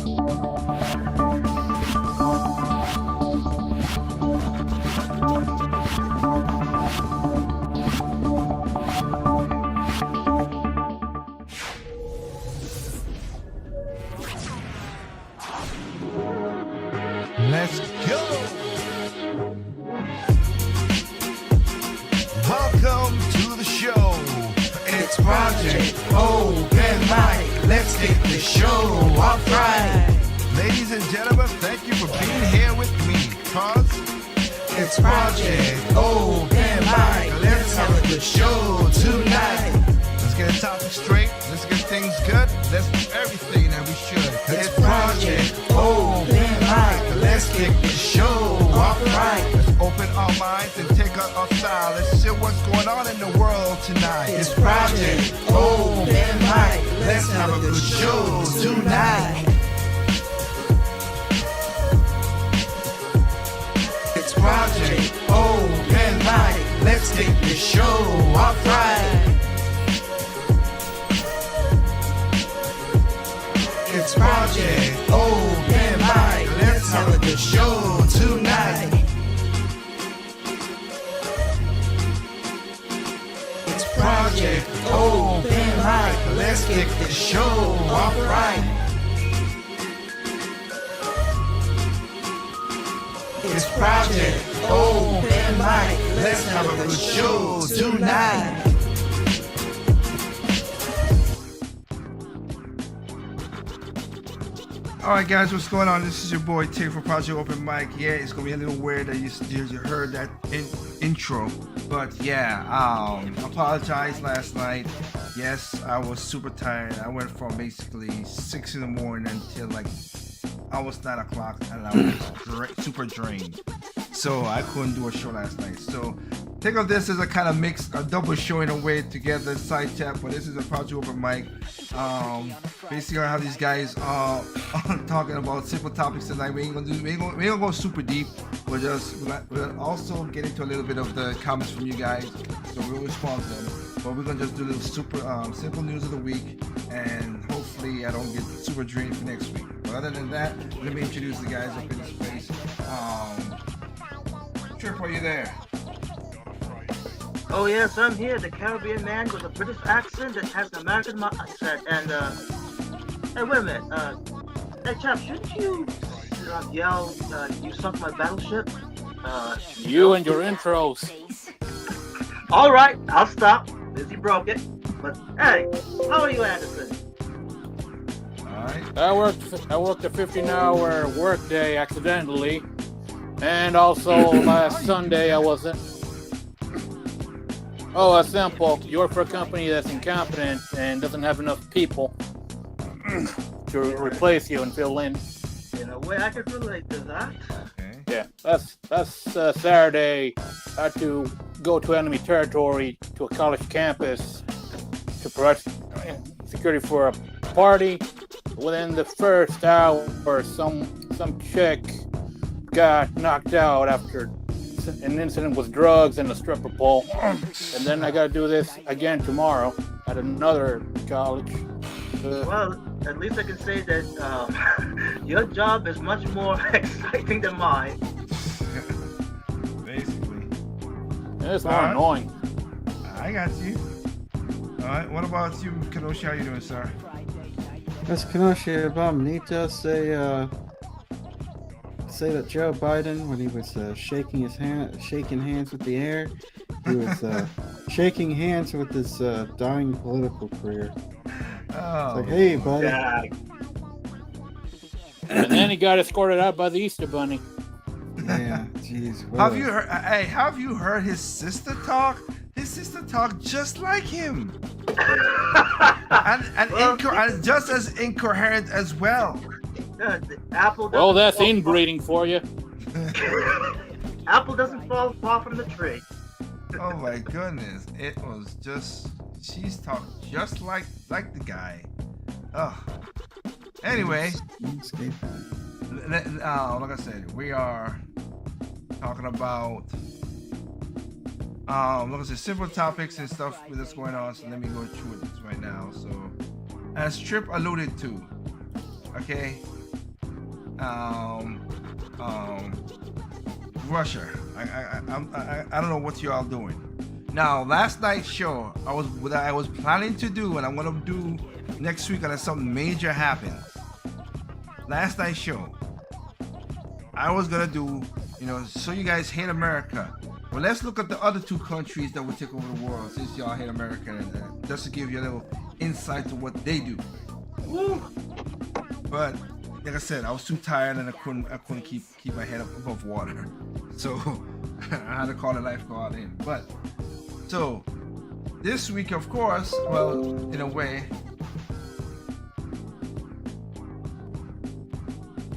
Let's go! Welcome to the show. It's Project Open Mic. Let's get the show off right. Ladies and gentlemen, thank you for being here with me. Cause it's Project Open Mic. Let's have a good show tonight. Let's get a topic straight. Let's get things good. Let's do everything that we should. It's Project Open Mic. Let's kick the show off right. Let's open our minds and take out our style. Let's see what's going on in the world tonight. It's Project Open Mic. Let's have a good show tonight. It's Project Open Mic. Let's kick the show off right. It's Project Open Mic. Let's have a good show tonight. It's Project Open Mic. Let's kick the show off right. It's Project Open Mic. Let's have a good show tonight. Alright guys, what's going on? This is your boy Tay for Project Open Mic. Yeah, it's gonna be a little weird that you heard that intro. But yeah, apologize last night. Yes, I was super tired. I went from basically 6 in the morning until like almost 9 o'clock, and I was super drained. So I couldn't do a show last night. So think of this as a kind of mix, a double show in a way together, side chat, but this is a Project Open Mic. Basically I have these guys talking about simple topics tonight. We ain't gonna go super deep. We'll also get into a little bit of the comments from you guys, so we'll respond to them. But we're gonna just do a little super simple news of the week, and hopefully I don't get super drained for next week. But other than that, let me introduce the guys up in this space. Trip, are you there? Oh yes, I'm here, the Caribbean man with a British accent that has an American accent. And hey, wait a minute. Hey chap, shouldn't you yell, "You sunk my battleship"? You and your intros. All right, I'll stop. Busy broke it. But hey, how are you, Anderson? All right. I worked a 15-hour workday accidentally, and also last Sunday I wasn't. Oh, it's simple. You work for a company that's incompetent and doesn't have enough people to replace you and fill in. In a way, I can relate to that. Okay. Yeah, that's Saturday. I had to go to enemy territory to a college campus to provide security for a party. Within the first hour, some chick got knocked out after an incident with drugs and a stripper pole. And then I gotta do this again tomorrow at another college. Well, at least I can say that your job is much more exciting than mine. Basically. It's more annoying. I got you. Alright, what about you, Kenoshi? How you doing, sir? Mr. Kenoshi, Obama, need to say that Joe Biden, when he was shaking hands with the air, he was shaking hands with his dying political career. Oh, it's like, hey, buddy. Yeah. And then he got escorted out by the Easter Bunny. Yeah, jeez. Have you heard his sister talk? His sister talk just like him, and just as incoherent as well. Apple. Well, that's inbreeding for you. Apple doesn't fall far from the tree. Oh my goodness! It was just she's talked just like the guy. Oh. Anyway, like I said, we are talking about like I said, simple topics and stuff that's going on. So let me go through this right now. So, as Trip alluded to, okay, Russia. I don't know what you all doing. Now, last night's show, what I was planning to do, and I'm gonna do next week unless something major happens. Last night's show, I was gonna do, so you guys hate America. Well, let's look at the other two countries that would take over the world since y'all hate America, and just to give you a little insight to what they do. Woo! But like I said, I was too tired and I couldn't keep my head up above water, so I had to call the lifeguard in. But so this week, of course, well, in a way,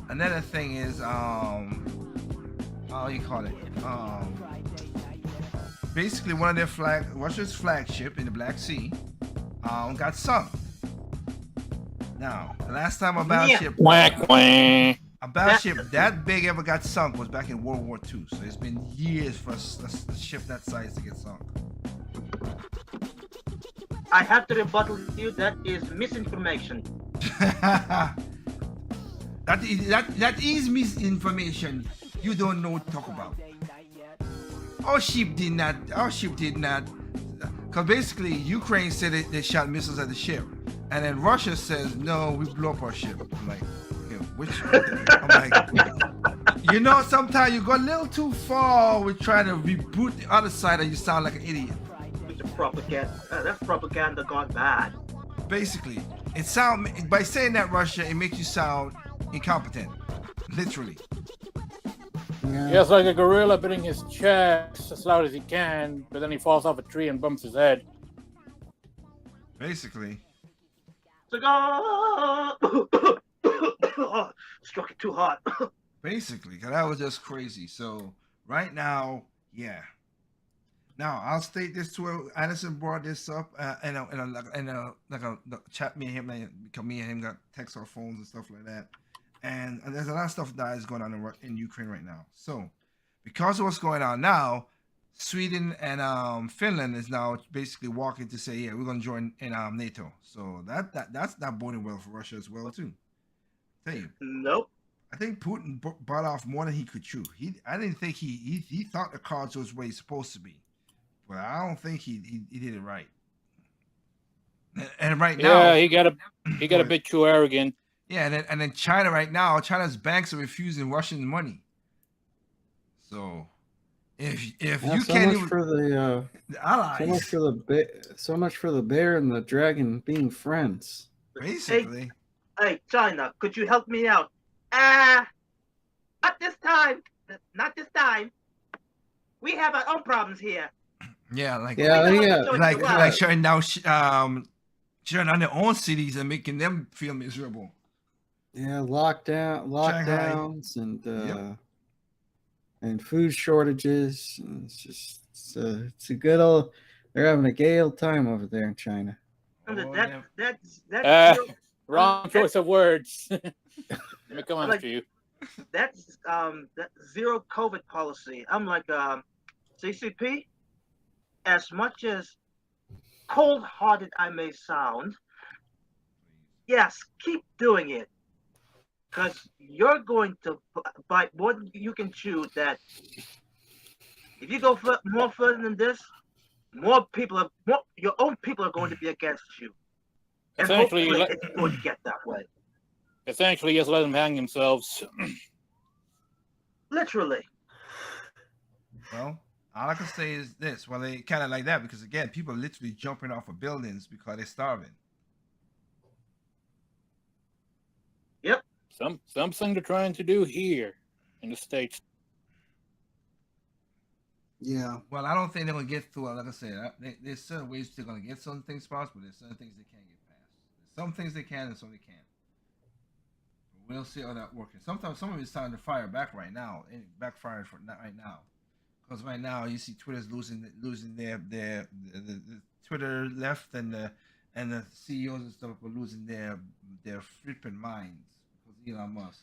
another thing is how you call it, basically one of their Russia's flagship in the Black Sea got sunk. Now, the last time a battleship that big ever got sunk was back in World War II. So it's been years for a ship that size to get sunk. I have to rebuttal you. That is misinformation. that is misinformation. You don't know what to talk about. Our ship did not. Because basically, Ukraine said they shot missiles at the ship. And then Russia says, no, we blew up our ship. I'm like, sometimes you go a little too far with trying to reboot the other side and you sound like an idiot. That's propaganda gone bad. Basically, by saying that, Russia, it makes you sound incompetent. Literally. Yeah, it's like a gorilla beating his chest as loud as he can, but then he falls off a tree and bumps his head. Basically. Cigar! Struck it too hard. Basically, because that was just crazy. So right now, yeah. Now I'll state this to Anderson brought this up in a chat. Me and him, because me and him got text our phones and stuff like that. And there's a lot of stuff that is going on in Ukraine right now. So because of what's going on now, Sweden and Finland is now basically walking to say, yeah, we're going to join in NATO. So that's not boding well for Russia as well too. Tell you. Nope. I think Putin bought off more than he could chew. I didn't think he thought the cards was where he's supposed to be, but I don't think he did it right. And right now, he got a bit too arrogant. Yeah, and then China right now, China's banks are refusing Russian money. So if you can't even for the allies, so much for the bear and the dragon being friends. Basically. Hey, China, could you help me out? Not this time. Not this time. We have our own problems here. Yeah, like shutting down their own cities and making them feel miserable. Yeah, lockdowns and food shortages. It's a good old. They're having a gay old time over there in China. Wrong choice of words. Let me come on to you. That's that zero COVID policy. I'm like CCP. As much as cold-hearted I may sound, yes, keep doing it. Because you're going to bite more than you can chew. That if you go more further than this, your own people are going to be against you. And hopefully it's going to get that way. Essentially, just let them hang themselves. Literally. Well, all I can say is this. Well, they kind of like that because, again, people are literally jumping off of buildings because they're starving. Yep. Something they're trying to do here in the States. Yeah. Well, I don't think they're going to get through. Like I said, there's certain ways they're going to get certain things passed, but there's certain things they can't get past. There's some things they can and some they can't. We'll see how that works. Sometimes some of it's starting to fire back right now. It backfired for not right now. Because right now you see Twitter's losing the Twitter left and the CEOs and stuff are losing their flipping minds because Elon Musk.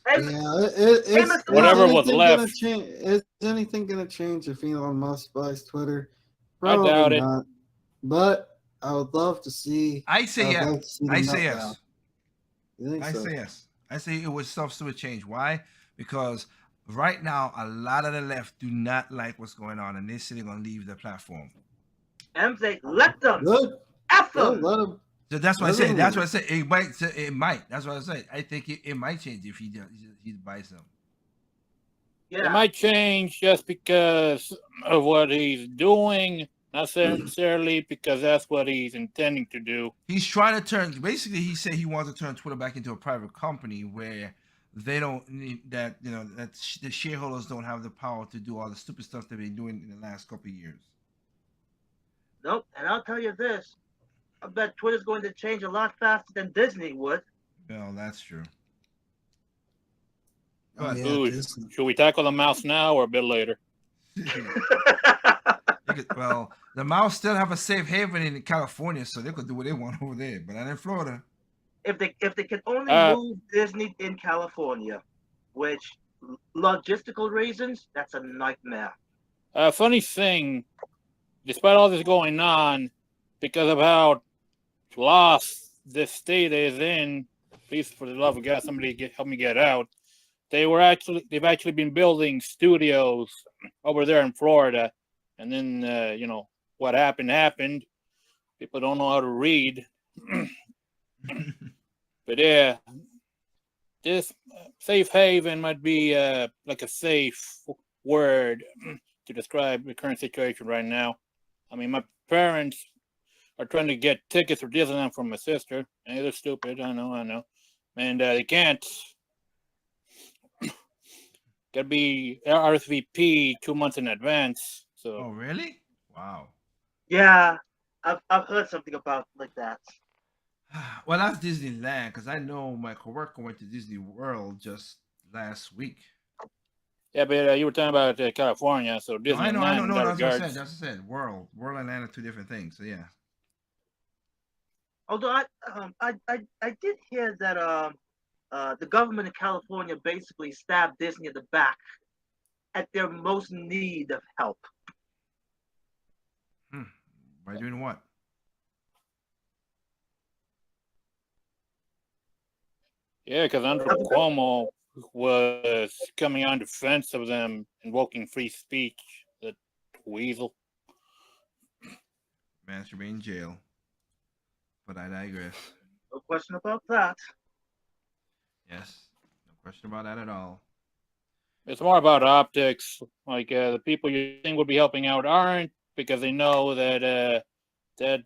Whatever was left. Is anything going to change if Elon Musk buys Twitter? Probably I doubt it. Not. But I would love to see. I say yes. I say yes. You think I so? say yes. I say it was substantive change. Why? Because right now a lot of the left do not like what's going on, and they say they're gonna leave the platform. MJ, let them. Good. F Yeah, them. let him. So that's what I Let say. him That's what I leave. say. It might. It might. That's what I say. I think it might change if he buys them. It Yeah. might change just because of what he's doing, not necessarily because that's what he's intending to do. He's trying to turn. Basically, he said he wants to turn Twitter back into a private company where they don't need that. You know that the shareholders don't have the power to do all the stupid stuff they've been doing in the last couple of years. Nope. And I'll tell you this. I bet Twitter's going to change a lot faster than Disney would. Well, that's true. Oh But yeah, Ooh, Disney. should we tackle the mouse now or a bit later? well, the mouse still have a safe haven in California, so they could do what they want over there, but not in Florida. If they can only Uh, move Disney in California, which logistical reasons, that's a nightmare. Funny thing, despite all this going on, because of how lost this state is in, please, for the love of God, somebody help me get out. They've actually been building studios over there in Florida, and then what happened. People don't know how to read, but yeah, this safe haven might be like a safe word to describe the current situation right now. I mean, my parents are trying to get tickets for Disneyland for my sister, and they're stupid. I know, and they can't. Got to be RSVP 2 months in advance. So. Oh, really? Wow. Yeah, I've heard something about like that. Well, that's Disneyland because I know my coworker went to Disney World just last week. Yeah, but you were talking about California, so No, I Disneyland know. in No, that that's what I regard. said. That's what I said. World and land are two different things. So yeah. Although I did hear that the government of California basically stabbed Disney in the back at their most need of help. By doing what? Yeah, because Andrew Cuomo was coming on defense of them, invoking free speech. The weasel. Man should be in jail. But I digress. No question about that. Yes, no question about that at all. It's more about optics. Like the people you think would be helping out aren't, because they know that that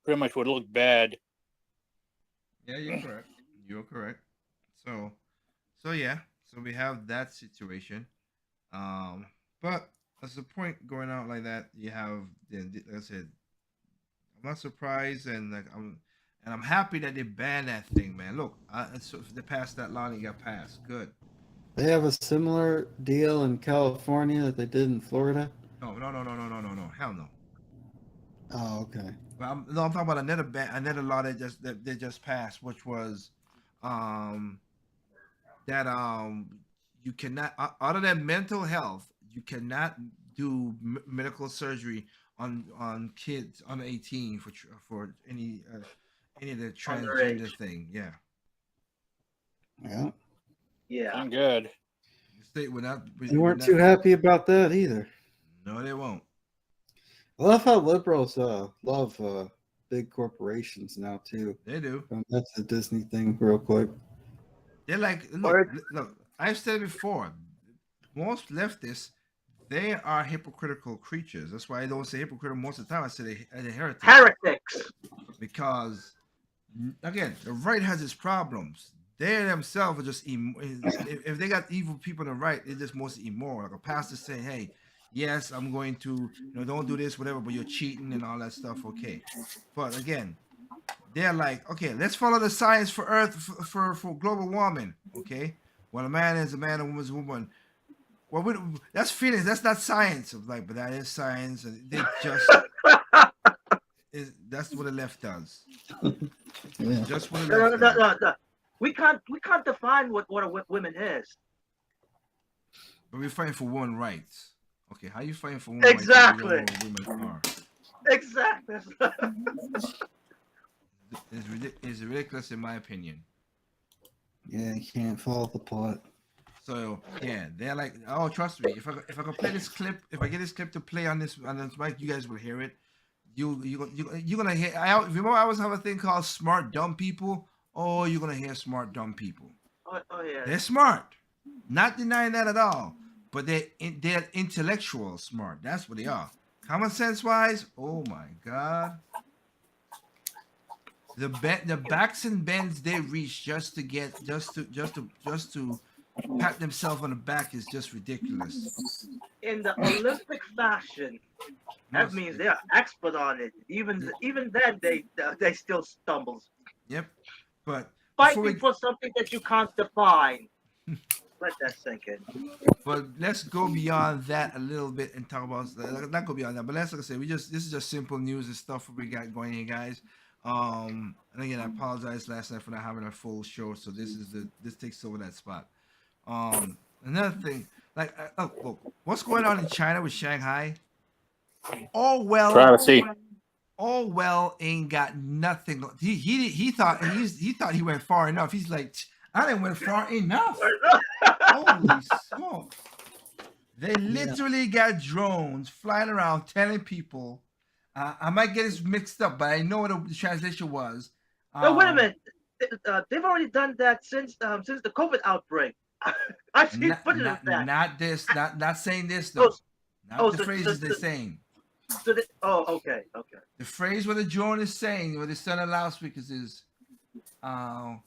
pretty much would look bad. Yeah, you're correct. You're correct. So yeah. So we have that situation. But as the point going out like that, you have like I said, I'm not surprised, and I'm happy that they banned that thing, man. Look, so if they passed that law and it got passed, good. They have a similar deal in California that they did in Florida. No, hell no. Oh, okay. But I'm talking about another law that they just passed, which was, that you cannot, other than mental health, you cannot do medical surgery on kids under 18 for any of the transgender Underage. thing. Yeah, Yeah. Yeah. I'm good. the state would not. They weren't too happy about that either. No, they won't. I love how liberals love big corporations now too. They do. That's the Disney thing, real quick. They're like, Or- look. I've said before, most leftists, they are hypocritical creatures. That's why I don't say hypocritical most of the time. I say they're heretics. Heretics. Because again, the right has its problems. They themselves are just if they got evil people on the right, they're just mostly immoral. Like a pastor saying, "Hey, yes, I'm going to, don't do this, whatever, but you're cheating and all that stuff." Okay, but again, they're like, okay, let's follow the science for Earth for global warming. Okay, well, a man is a man, a woman's a woman. Well, that's feelings. That's not science. I'm like, but that is science, and they just. That's what the left does. Yeah. Just what the left does. No. We can't define what a woman is. But we're fighting for women rights. Okay, how you fighting for women Exactly. rights if you don't know what women are? Exactly. It's ridiculous in my opinion. Yeah, you can't follow the plot. So yeah, they're like, oh, trust me, if I can play this clip, if I get this clip to play on this mic, you guys will hear it. You're gonna hear. Remember I was having a thing called smart dumb people. Oh, you're gonna hear smart dumb people. Oh yeah. They're smart, not denying that at all. But they're intellectual smart. That's what they are. Common sense wise, oh my god. The backs and bends they reach just to get just to pat themselves on the back is just ridiculous. In the Olympic fashion, that Must means be. they are expert on it. Even then, they still stumbles. Yep. But before Fighting we for something that you can't define. Let that sink in. but let's go beyond that a little bit and talk about not go beyond that, but let's like I say, this is just simple news and stuff we got going here, guys. And again, I apologize last night for not having a full show, so this takes over that spot. Another thing, like look, what's going on in China with Shanghai? All Trying well, to see. all well ain't got nothing. He thought he thought he went far enough. He's like, I didn't went far enough. Holy smoke! They literally got drones flying around telling people. I might get this mixed up, but I know what the translation was. No, wait a minute. They've already done that since the COVID outbreak. I've seen Not, footage of not, that. not this, not saying this Oh, though. Not the so, phrases they're saying. okay. The phrase what the drone is saying, what the son of loudspeakers is, I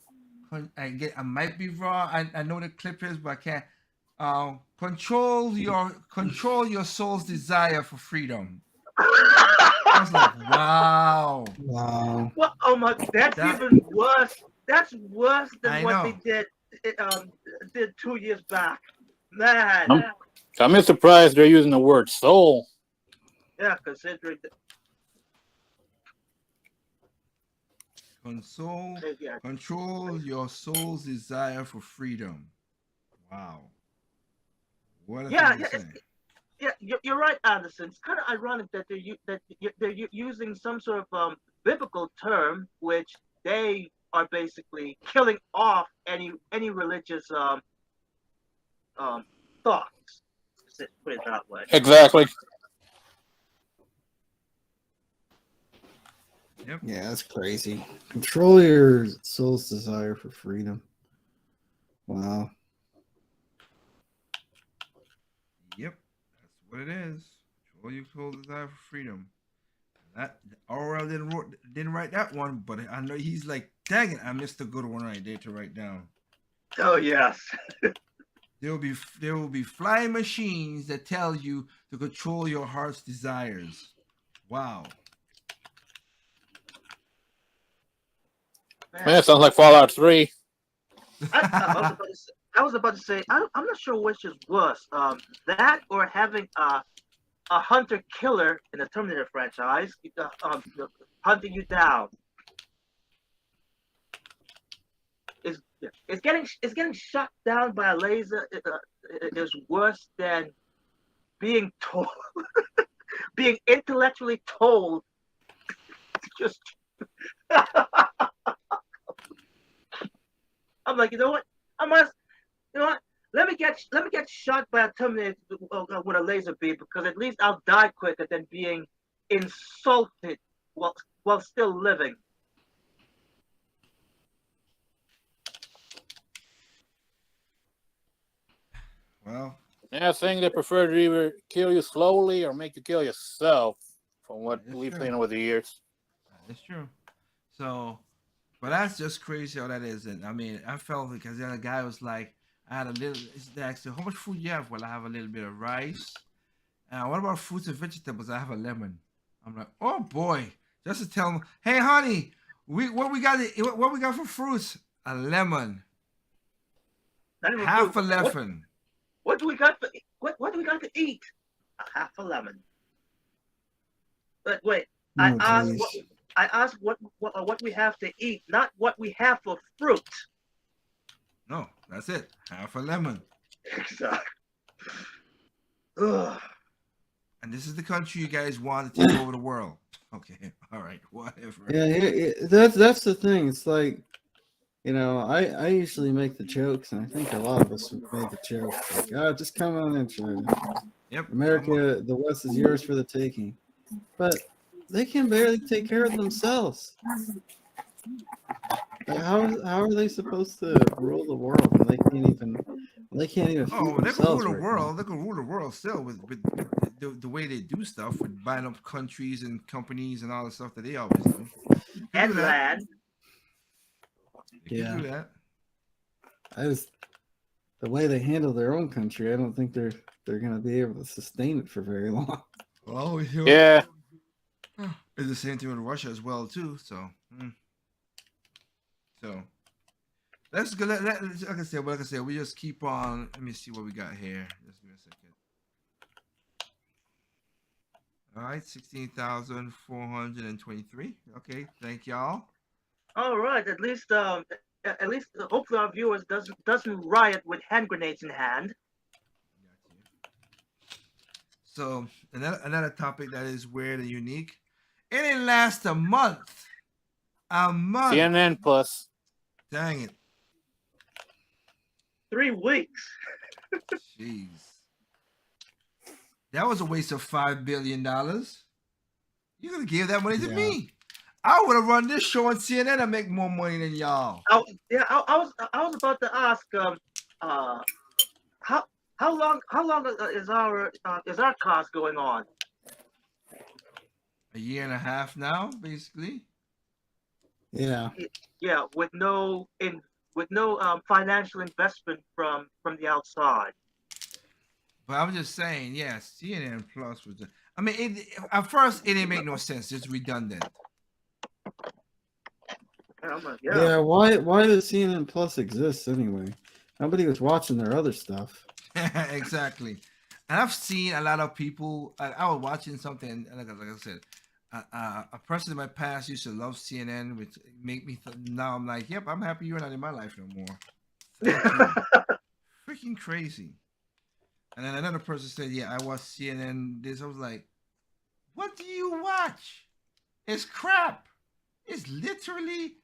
might be wrong. I know the clip is, but I can't. Control your soul's desire for freedom. I was like, wow. Wow. Well, oh my, that's That- even worse. That's worse than I what know. they did 2 years back. Man, I'm surprised they're using the word soul. yeah, considering yeah. Control your soul's desire for freedom. Wow. What a Yeah, thing to say. you're right, Anderson. It's kind of ironic that they're using some sort of biblical term, which they are basically killing off any religious thoughts. Put it that way. Exactly. Yep. Yeah, that's crazy. Control your soul's desire for freedom. Wow. Yep. That's what it is. Control your soul's desire for freedom. That Orwell didn't write that one, but I know he's like, dang it, I missed a good one right there to write down. Oh yes. There will be flying machines that tell you to control your heart's desires. Wow. Man, sounds like Fallout 3. I was about to say, I'm not sure which is worse, that or having a hunter killer in the Terminator franchise, hunting you down. Is getting shot down by a laser is worse than being told, being intellectually told to just. I'm like, you know what? You know what? Let me get shot by a Terminator with a laser beam, because at least I'll die quicker than being insulted while still living. Well, Yeah, saying they prefer to either kill you slowly or make you kill yourself, from what That's we've true. seen over the years. that's true. So, but that's just crazy how that is. And I mean, I felt because the other guy was like, I had a little. They asked, how much food you have? Well, I have a little bit of rice. What about fruits and vegetables? I have a lemon. I'm like, oh boy, just to tell him, hey honey, what we got for fruits? A lemon, Not even half a fruit. lemon. What do we got to what do we got to eat? A half a lemon. But wait, I Oh, asked what we have to eat, not what we have for fruit. No, that's it. Half a lemon. Exactly. Ugh. And this is the country you guys want to take over the world. Okay, all right, whatever. Yeah, that's the thing. It's like I usually make the jokes, and I think a lot of us have made the joke, like, just come on in, China. Yep. America, the West is yours for the taking. But they can barely take care of themselves. Like, how are they supposed to rule the world when they can't even feed Oh, they can rule themselves the right now? world. They can rule the world still with the way they do stuff with buying up countries and companies and all the stuff that they always do. They can do And that. land. They can Yeah. do that. The way they handle their own country, I don't think they're gonna be able to sustain it for very long. Well, Yeah. it's the same thing with Russia as well too. So, so let's go. Like I said, we just keep on. Let me see what we got here. Just give me a second. All right, 16,423. Okay, thank y'all. All right. At least hopefully our viewers doesn't riot with hand grenades in hand. So another topic that is weird and unique. It didn't last a month. A month. CNN Plus. Dang it. 3 weeks. Jeez. That was a waste of $5 billion. You're gonna give that money to me. I would have run this show on CNN and make more money than y'all. I was about to ask how long is our cause going on? A year and a half now, basically. Yeah. Yeah, with no financial investment from the outside. But I'm just saying, yeah, CNN Plus was. I mean, at first it didn't make no sense. It's redundant. Yeah. Why does CNN Plus exist anyway? Nobody was watching their other stuff. Exactly. And I've seen a lot of people. I was watching something, like I said, a person in my past used to love CNN, which make me now I'm like, yep, I'm happy you're not in my life no more. Freaking crazy. And then another person said, yeah, I watch CNN. This I was like, what do you watch? It's crap. It's literally,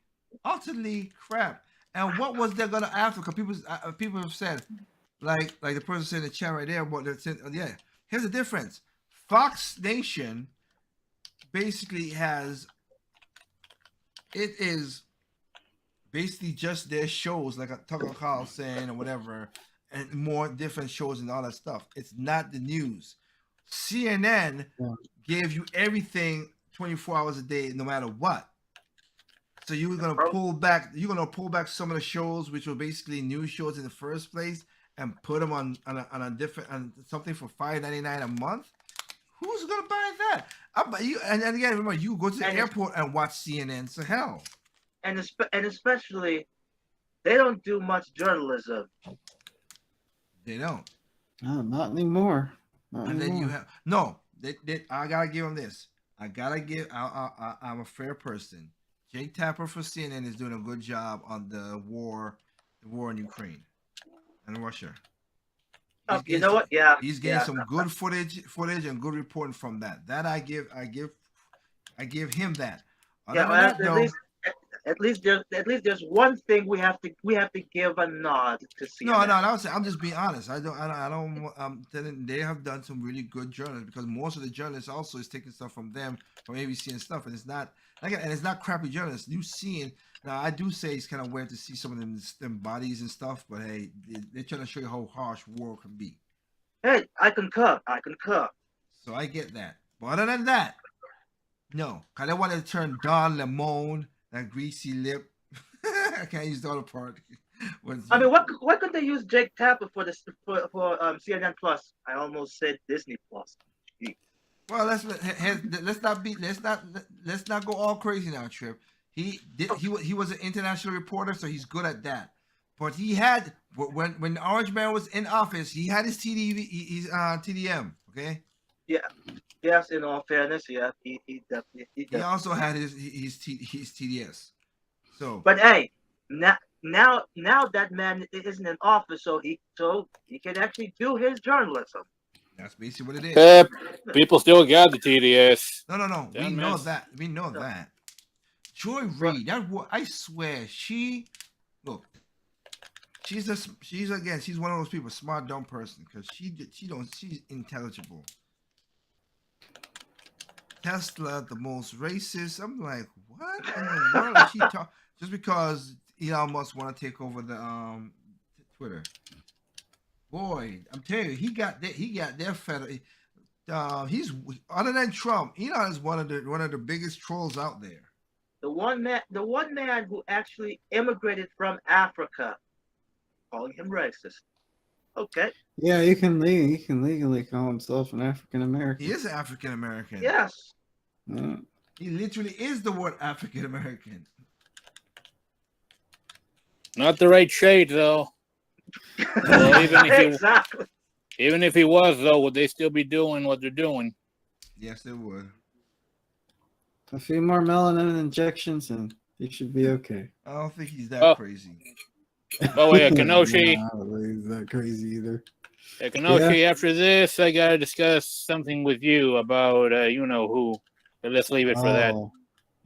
utterly crap. And what was they gonna after? Because people have said, like the person said in the chat right there, what they said. Yeah, here's the difference. Fox Nation basically is basically just their shows, like a Tucker Carlson or whatever, and more different shows and all that stuff. It's not the news. CNN gave you everything 24 hours a day, no matter what. So you're gonna pull back. You're gonna pull back some of the shows, which were basically news shows in the first place, and put them on a different something for $5.99 a month. Who's gonna buy that? And again, remember, you go to the airport and watch CNN. So hell. And especially, they don't do much journalism. They don't. Not anymore. Then you have I gotta give them this. I'm a fair person. Jake Tapper for CNN is doing a good job on the war in Ukraine and Russia. You know what? Yeah, he's getting some good footage and good reporting from that. That I give him that. At least there's one thing we have to give a nod to CNN. No, I'm just being honest. I don't. They have done some really good journalists, because most of the journalists also is taking stuff from them, from ABC and stuff, and it's not it's not crappy journalists. You seeing now, I do say it's kind of weird to see some of them bodies and stuff, but hey, they're trying to show you how harsh war can be. Hey, I concur. So I get that, but other than that, no, because I wanted to turn Don Lemon, that greasy lip. I can't use the other part. I mean, what could they use Jake Tapper for CNN Plus? I almost said Disney Plus. Well, let's not go all crazy now, Trip. He was an international reporter, so he's good at that. But he had when Orange Man was in office, he had his TDM. Okay. Yeah. Yes. In all fairness, yeah, he definitely. He also had his TDS. So. But hey, now that man isn't in office, so he can actually do his journalism. That's basically what it is. People still got the TDS. No. We know that. Joy Reid, I swear, she look, she's one of those people, smart dumb person, because she's intelligible. Tesla, the most racist. I'm like, what in the world is she talking? Just because Elon Musk want to take over the Twitter. Boy, I'm telling you, he got their federal. He's other than Trump. Elon is one of the biggest trolls out there. The one man who actually immigrated from Africa, calling him racist. Okay. Yeah, he can legally call himself an African American. He is African American. Yes. He literally is the word African American. Not the right shade, though. Well, Exactly. Even if he was, though, would they still be doing what they're doing? Yes, they would. A few more melanin injections and he should be okay. I don't think he's that crazy. Oh, yeah, Kenoshi. I don't think he's that crazy either. Hey, Kenoshi, after this, I got to discuss something with you about you know who. But let's leave it for that.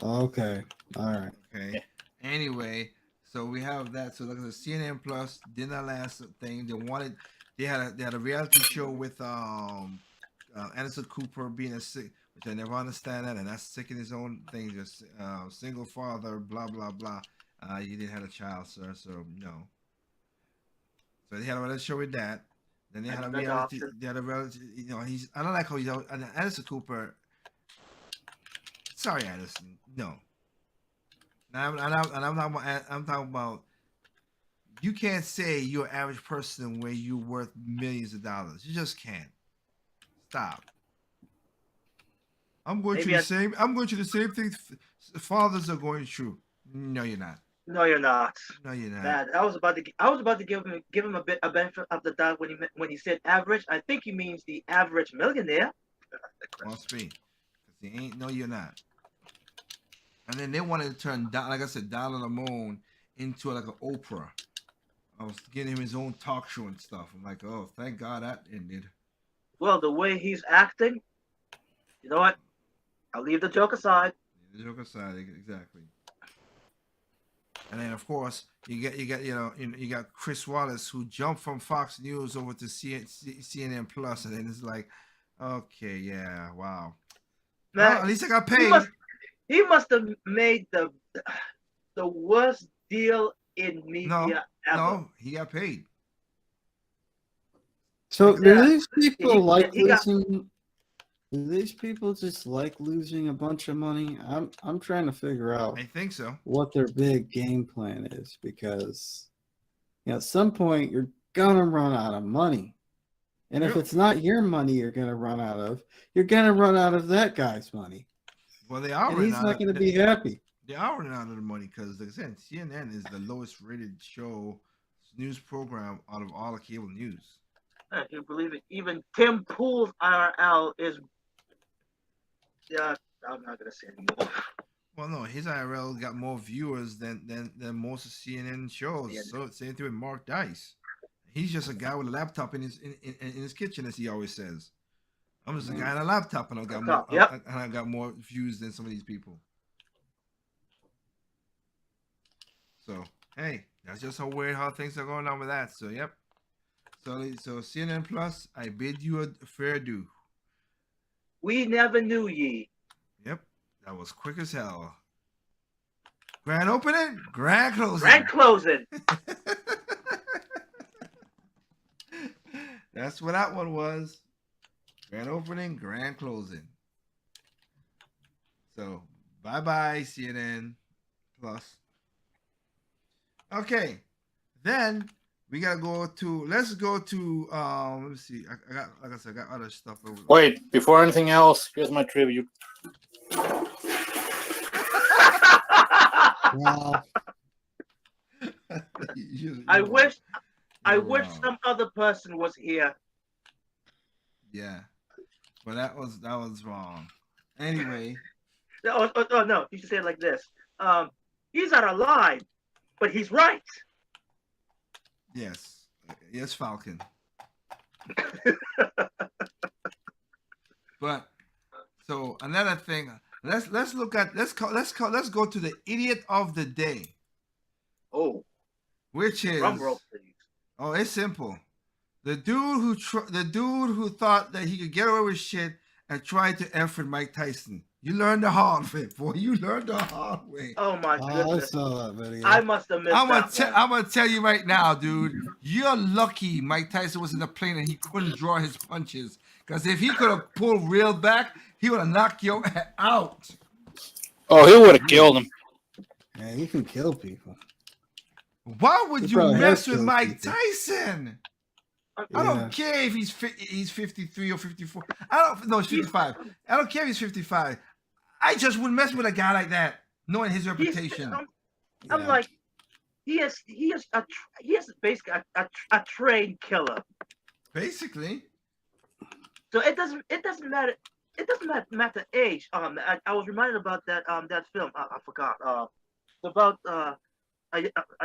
Okay. All right. Okay. Yeah. Anyway, so we have that. So like the CNN Plus did not last thing. They had a reality show with Anderson Cooper being a sick, which I never understand that, and that's sick in his own thing. Just single father, blah blah blah. You didn't have a child, sir, so no. So they had a reality show with that. Then they had a reality. They had a reality. You know, I don't like how he's Anderson Cooper. Sorry, Anderson. No. I'm talking about. You can't say you're an average person where you're worth millions of dollars. You just can't. Stop. I'm going through the same thing fathers are going through. No, you're not. No, you're not. No, you're not. Man, I was about to give him a benefit of the doubt when he said average. I think he means the average millionaire. Must be. Because he ain't. No, you're not. And then they wanted to turn, like I said, Dollar Lamone into like an Oprah. I was getting him his own talk show and stuff. I'm like, oh, thank God that ended. Well, the way he's acting, you know what? I'll leave the joke aside. Exactly. And then of course you got Chris Wallace who jumped from Fox News over to CNN Plus, and then it's like, okay, yeah, wow. Man, well, at least I got paid. He must have made the worst deal in media ever. No, he got paid. So do these people losing? Do these people just like losing a bunch of money? I'm trying to figure out. I think so. What their big game plan is, because at some point you're gonna run out of money, and if it's not your money you're gonna run out of, you're gonna run out of that guy's money. Well, they are. And he's not going to be happy. They are running out of the money because, like I said, CNN is the lowest rated news program out of all the cable news. I can't believe it. Even Tim Pool's IRL is. Yeah, I'm not going to say anymore. Well, no, his IRL got more viewers than most of CNN shows. Yeah. So same thing with Mark Dice. He's just a guy with a laptop in his kitchen, as he always says. I'm just a guy on a laptop, and I got more views than some of these people. So hey, that's just how weird how things are going on with that. So yep. So CNN Plus, I bid you a fair due. We never knew ye. Yep, that was quick as hell. Grand opening, grand closing. Grand closing. That's what that one was. Grand opening, grand closing. So, bye-bye, CNN Plus. Okay, then we gotta go to. Let's go to. Let me see. I got, like I said, I got other stuff. Wait, before anything else, here's my tribute. Wow. I wish some other person was here. Yeah. Well, that was wrong. Anyway. Oh, no, you should say it like this. He's not alive, but he's right. Yes. Yes, Falcon. But so another thing, let's go to the idiot of the day. Oh. which is Drum roll, please. oh, it's simple. The dude who thought that he could get away with shit and tried to effort Mike Tyson. You learned the hard way, boy. You learned the hard way. Oh my I goodness. saw that video. I must have missed that one. I'm gonna tell you right now, dude. You're lucky Mike Tyson was in the plane and he couldn't draw his punches. Because if he could have pulled real back, he would have knocked you out. Oh, he would have killed him. Yeah, he can kill people. Why would He you probably mess has with killed Mike people. Tyson? I Yeah. don't care if he's 53 or 54. He's 55. I don't care if he's 55. I just wouldn't mess with a guy like that, knowing his reputation. I'm Yeah. like, he is basically a trained killer. Basically. So it doesn't matter. It doesn't matter age. I was reminded about that film. I forgot. It's about a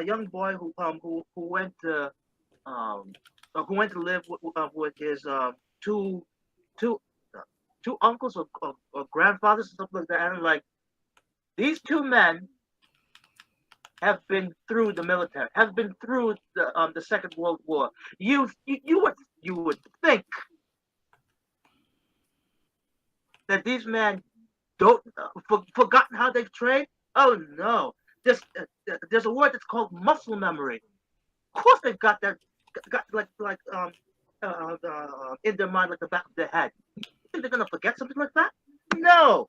young boy who went to live with his two uncles or grandfathers or something like that. And like, these two men have been through the military, have been through the Second World War. You would think that these men don't forgotten how they've trained. Oh no, there's a word that's called muscle memory. Of course they've got that, in their mind, like the back of their head. You think they're gonna forget something like that? No.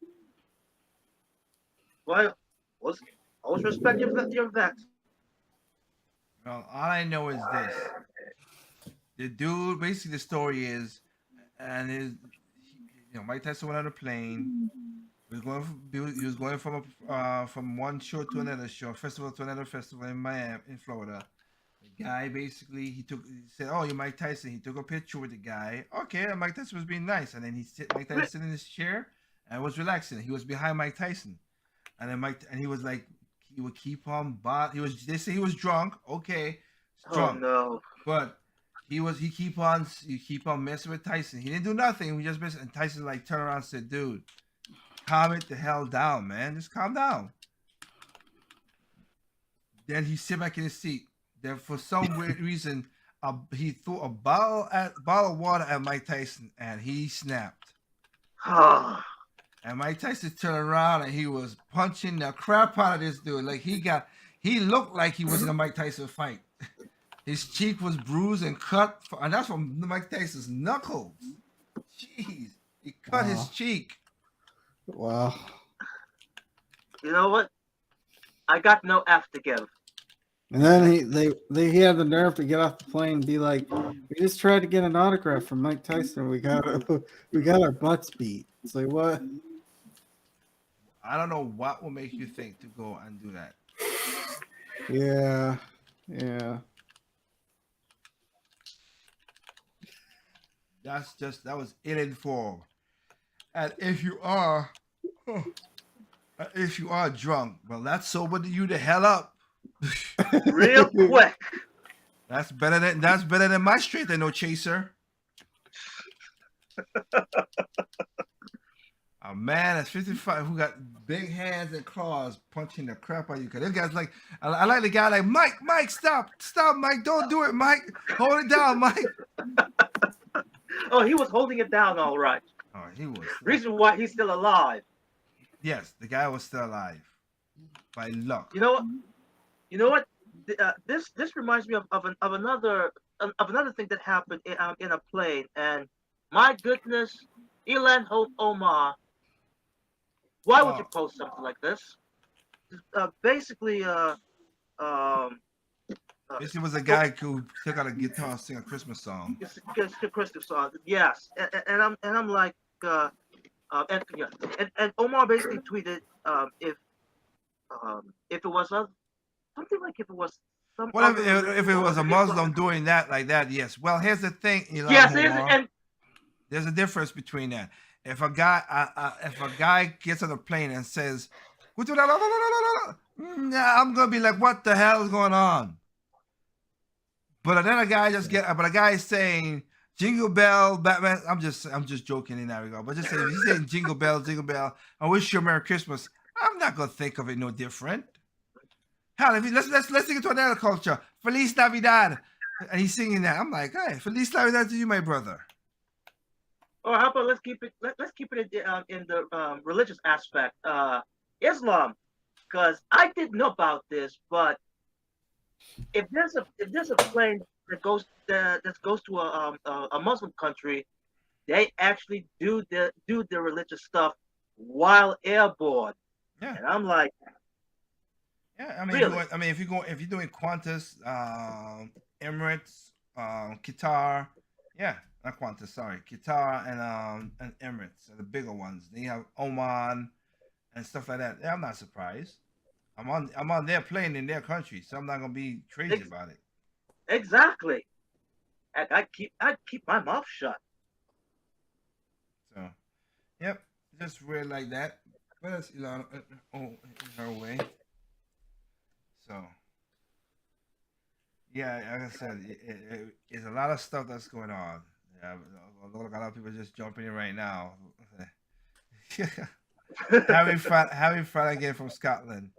Well, always respect your vets. Well, all I know is this: the dude. Basically, the story is, and Mike Tyson went on a plane. He was going from one show to another show, festival to another festival in Miami, in Florida. The guy basically he said, "Oh, you're Mike Tyson." He took a picture with the guy. Okay, and Mike Tyson was being nice, and then Mike Tyson sitting in his chair and was relaxing. He was behind Mike Tyson, and then he was like, he would keep on. They say he was drunk. Okay, drunk. Oh no. But he keep on messing with Tyson. He didn't do nothing. We just messed, and Tyson like turned around and said, "Dude, calm it the hell down, man. Just calm down." Then he sit back in his seat. Then for some weird reason, he threw a bottle of water at Mike Tyson, and he snapped. And Mike Tyson turned around and he was punching the crap out of this dude. Like he looked like he was in a Mike Tyson fight. His cheek was bruised and cut, and that's from Mike Tyson's knuckles. Jeez, he cut his cheek. Wow. You know what? I got no F to give. And then he had the nerve to get off the plane and be like, "We just tried to get an autograph from Mike Tyson. We got our butts beat." It's like, what? I don't know what will make you think to go and do that. Yeah. That was ill-informed. And if you are drunk, well, that's sober you the hell up. Real quick. That's better than my straight and no chaser. A man that's 55 who got big hands and claws punching the crap out of you. Cause this guy's like, I like the guy like, Mike, stop, Mike, don't do it, Mike, hold it down, Mike. Oh, he was holding it down, all right. Oh, he was. Reason why he's still alive. Yes, the guy was still alive by luck. You know what? This reminds me of another thing that happened in a plane, and my goodness, Ilan Omar, why would you post something like this? Basically, This was a guy who took out a guitar and sing a Christmas song. It's a Christmas song, yes, and I'm like, and Omar basically tweeted if it was something like if it was some. Well, if it was a Muslim doing that like that, yes. Well, here's the thing, Elon. Yes, Omar, and there's a difference between that. If a guy gets on a plane and says, I'm gonna be like, what the hell is going on? But then a guy is saying Jingle Bell, Batman. I'm just joking in that regard. But just saying, he's saying Jingle Bell, I wish you a Merry Christmas. I'm not gonna think of it no different. Hell, if let's take it to another culture. Feliz Navidad, and he's singing that. I'm like, hey, Feliz Navidad to you, my brother. Or how about let's keep it let's keep it in the religious aspect. Islam, because I didn't know about this, but if there's a plane that goes to a Muslim country, they actually do the religious stuff while airborne, Yeah, and I'm like, yeah. I mean, really? if you're doing Qantas, Emirates, Qatar, yeah, not Qantas, sorry, Qatar and Emirates are the bigger ones. Then you have Oman and stuff like that. Yeah, I'm not surprised. I'm on their plane in their country, so I'm not gonna be crazy Ex- about it. exactly. And I keep my mouth shut. So, yep, just weird like that. But that's Elon in her way. So, yeah, like I said, it's a lot of stuff that's going on. Yeah, a lot of people just jumping in right now. Having fun again from Scotland.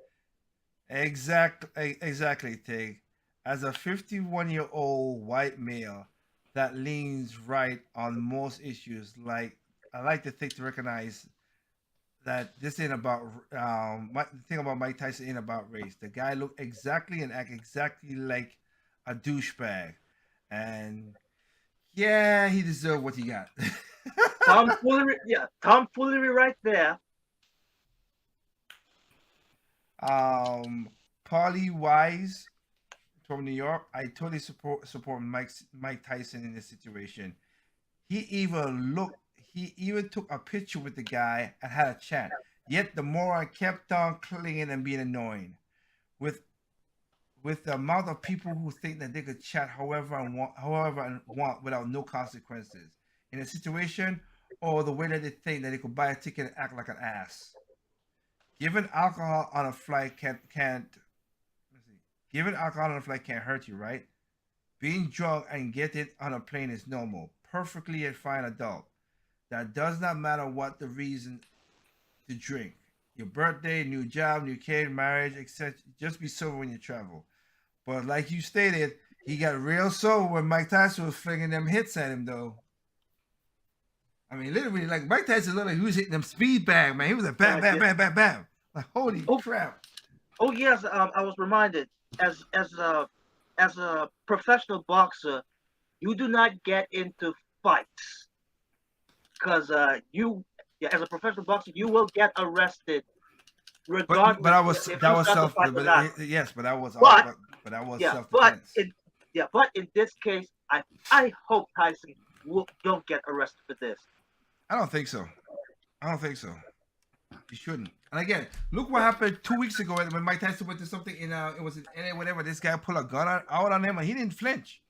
Exactly, Tig. As a 51-year-old white male that leans right on most issues, like I like to think to recognize that this ain't about the thing about Mike Tyson ain't about race. The guy looked exactly and act exactly like a douchebag, and yeah, he deserved what he got. Tomfoolery, yeah, tomfoolery right there. um, Polly Wise from New York. I totally support Mike Tyson in this situation. He even looked. He even took a picture with the guy and had a chat. Yet the more I kept on clinging and being annoying with the amount of people who think that they could chat however and want without no consequences in a situation, or the way that they think that they could buy a ticket and act like an ass. Giving alcohol on a flight can't let's see, giving alcohol on a flight can't hurt you, right? Being drunk and getting on a plane is normal, perfectly a fine adult. That does not matter what the reason to drink. Your birthday, new job, new kid, marriage, etc. Just be sober when you travel. But like you stated, he got real sober when Mike Tyson was flinging them hits at him, though. I mean, literally, like Mike Tyson looked like he was hitting them speed bag, man. He was like bam, bam, Yeah. bam, bam, bam. Like holy Oh, crap. oh yes. I was reminded as a professional boxer, you do not get into fights because you, yeah, as a professional boxer, you will get arrested But regardless I was if that you was start the self. fight or not. Yes, but that was all. But But that was yeah, self but defense. in this case, I hope Tyson don't get arrested for this. I don't think so. I don't think so. You shouldn't. And again, look what happened 2 weeks ago when Mike Tyson went to something in it was in NA whatever. This guy pulled a gun out on him and he didn't flinch.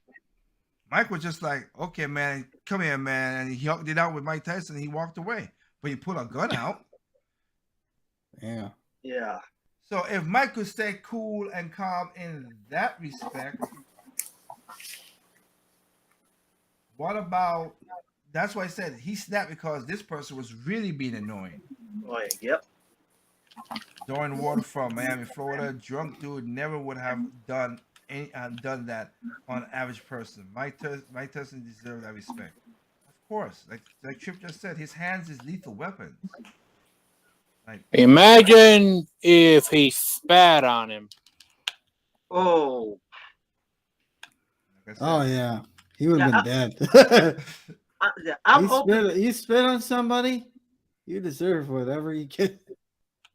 Mike was just like, "Okay, man, come here, man," and he hugged it out with Mike Tyson. And he walked away, but he pulled a gun out. Yeah. Yeah. So if Mike could stay cool and calm in that respect, what about? That's why I said he snapped because this person was really being annoying. Oh, yep. Throwing water from Miami, Florida, drunk dude never would have done that on an average person. Mike Tyson deserved that respect. Of course, like Trip just said, his hands is lethal weapons. Like Imagine if he spat on him. Oh. I said, Oh yeah. He would have Yeah, been dead. Yeah, I'm you hoping. spit on somebody, you deserve whatever you get.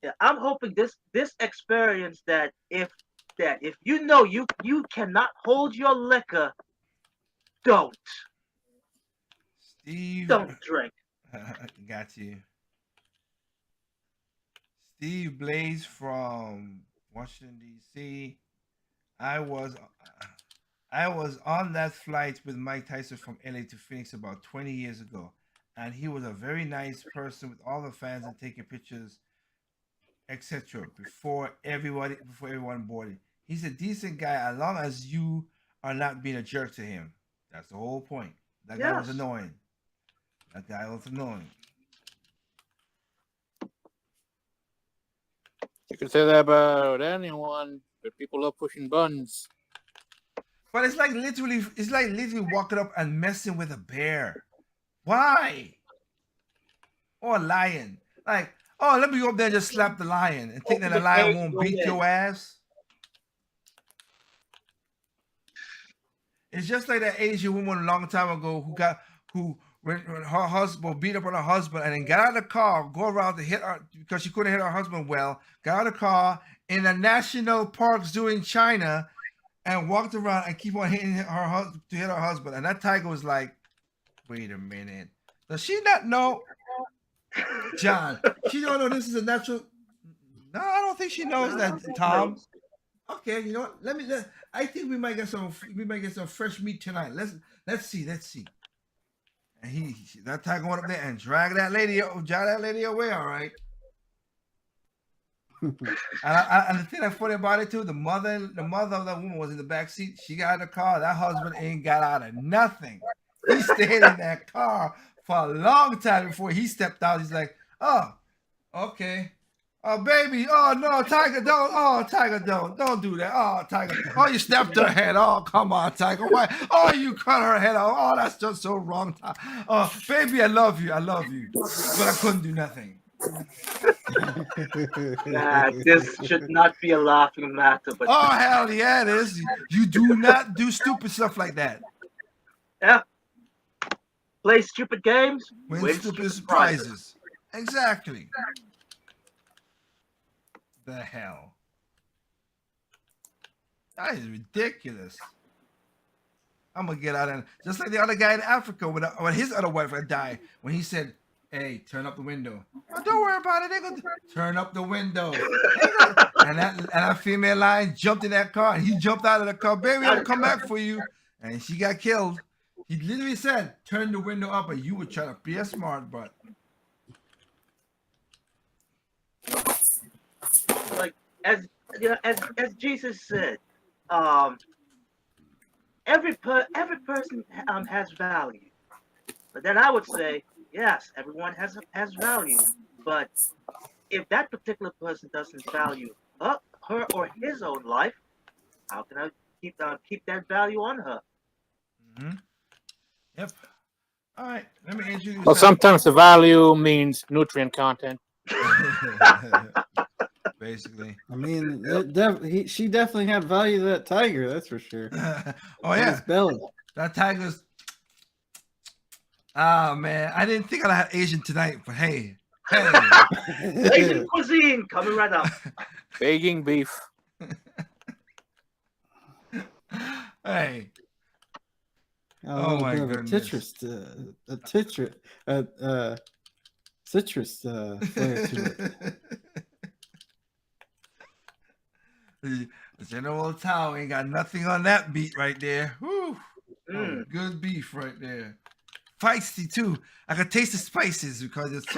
Yeah, I'm hoping this experience that if you know you cannot hold your liquor, don't Steve, don't drink. got you. Steve Blaze from Washington D.C. I was I was on that flight with Mike Tyson from LA to Phoenix about 20 years ago, and he was a very nice person with all the fans and taking pictures, etc. Before everyone boarded. He's a decent guy as long as you are not being a jerk to him. That's the whole point. That guy was Yes. annoying. That guy was annoying. You can say that about anyone But people love pushing buttons. But it's like literally walking up and messing with a bear. Why? Or a lion. Like, oh, let me go up there and just slap the lion and think that the lion won't beat your ass. It's just like that Asian woman a long time ago who when her husband beat up on her husband and then got out of the car, go around to hit her because she couldn't hit her husband well, got out of the car in a national park zoo in China and walked around and keep on hitting her husband to hit her husband. And that tiger was like, wait a minute. Does she not know? John, she don't know this is a natural. No, I don't think she knows that, Tom. Okay, you know what? I think we might get some fresh meat tonight. Let's see. And that tiger went up there and drag that lady away. All right. and the thing that's funny about it too, the mother of that woman was in the back seat. She got out of the car. That husband ain't got out of nothing. He stayed in that car for a long time before he stepped out. He's like, oh, okay. Oh, baby. Oh, no, Tiger, don't. Oh, Tiger, don't do that. Oh, Tiger. Oh, you stepped her head. Oh, come on, Tiger. Why? Oh, you cut her head off. Oh, that's just so wrong. Oh, baby, I love you. But I couldn't do nothing. Nah, this should not be a laughing matter. But oh, hell yeah, it is. You do not do stupid stuff like that. Yeah. Play stupid games, win stupid prizes. Exactly. The hell. That is ridiculous. I'm gonna get out of just like the other guy in Africa when his other wife had died. When he said, "Hey, turn up the window." Oh, don't worry about it. They're gonna turn up the window. and that female lion jumped in that car and he jumped out of the car. Baby, I'll come back for you. And she got killed. He literally said, "Turn the window up," but you would try to be a smart butt. Like as Jesus said, every person has value. But then I would say, yes, everyone has value. But if that particular person doesn't value her or his own life, how can I keep that value on her? Mm-hmm. Yep. All right. Let me introduce. Well, sometimes the value means nutrient content. Basically. I mean, she definitely had value to that tiger, that's for sure. Oh yeah, his belly. That tiger's. Ah man, I didn't think I'd have Asian tonight, but hey. Asian cuisine coming right up. Baking beef. Hey. Oh my goodness. Citrus flair to it. The General Tao ain't got nothing on that beat right there. Whew. Oh, good beef right there. Feisty too. I could taste the spices because it's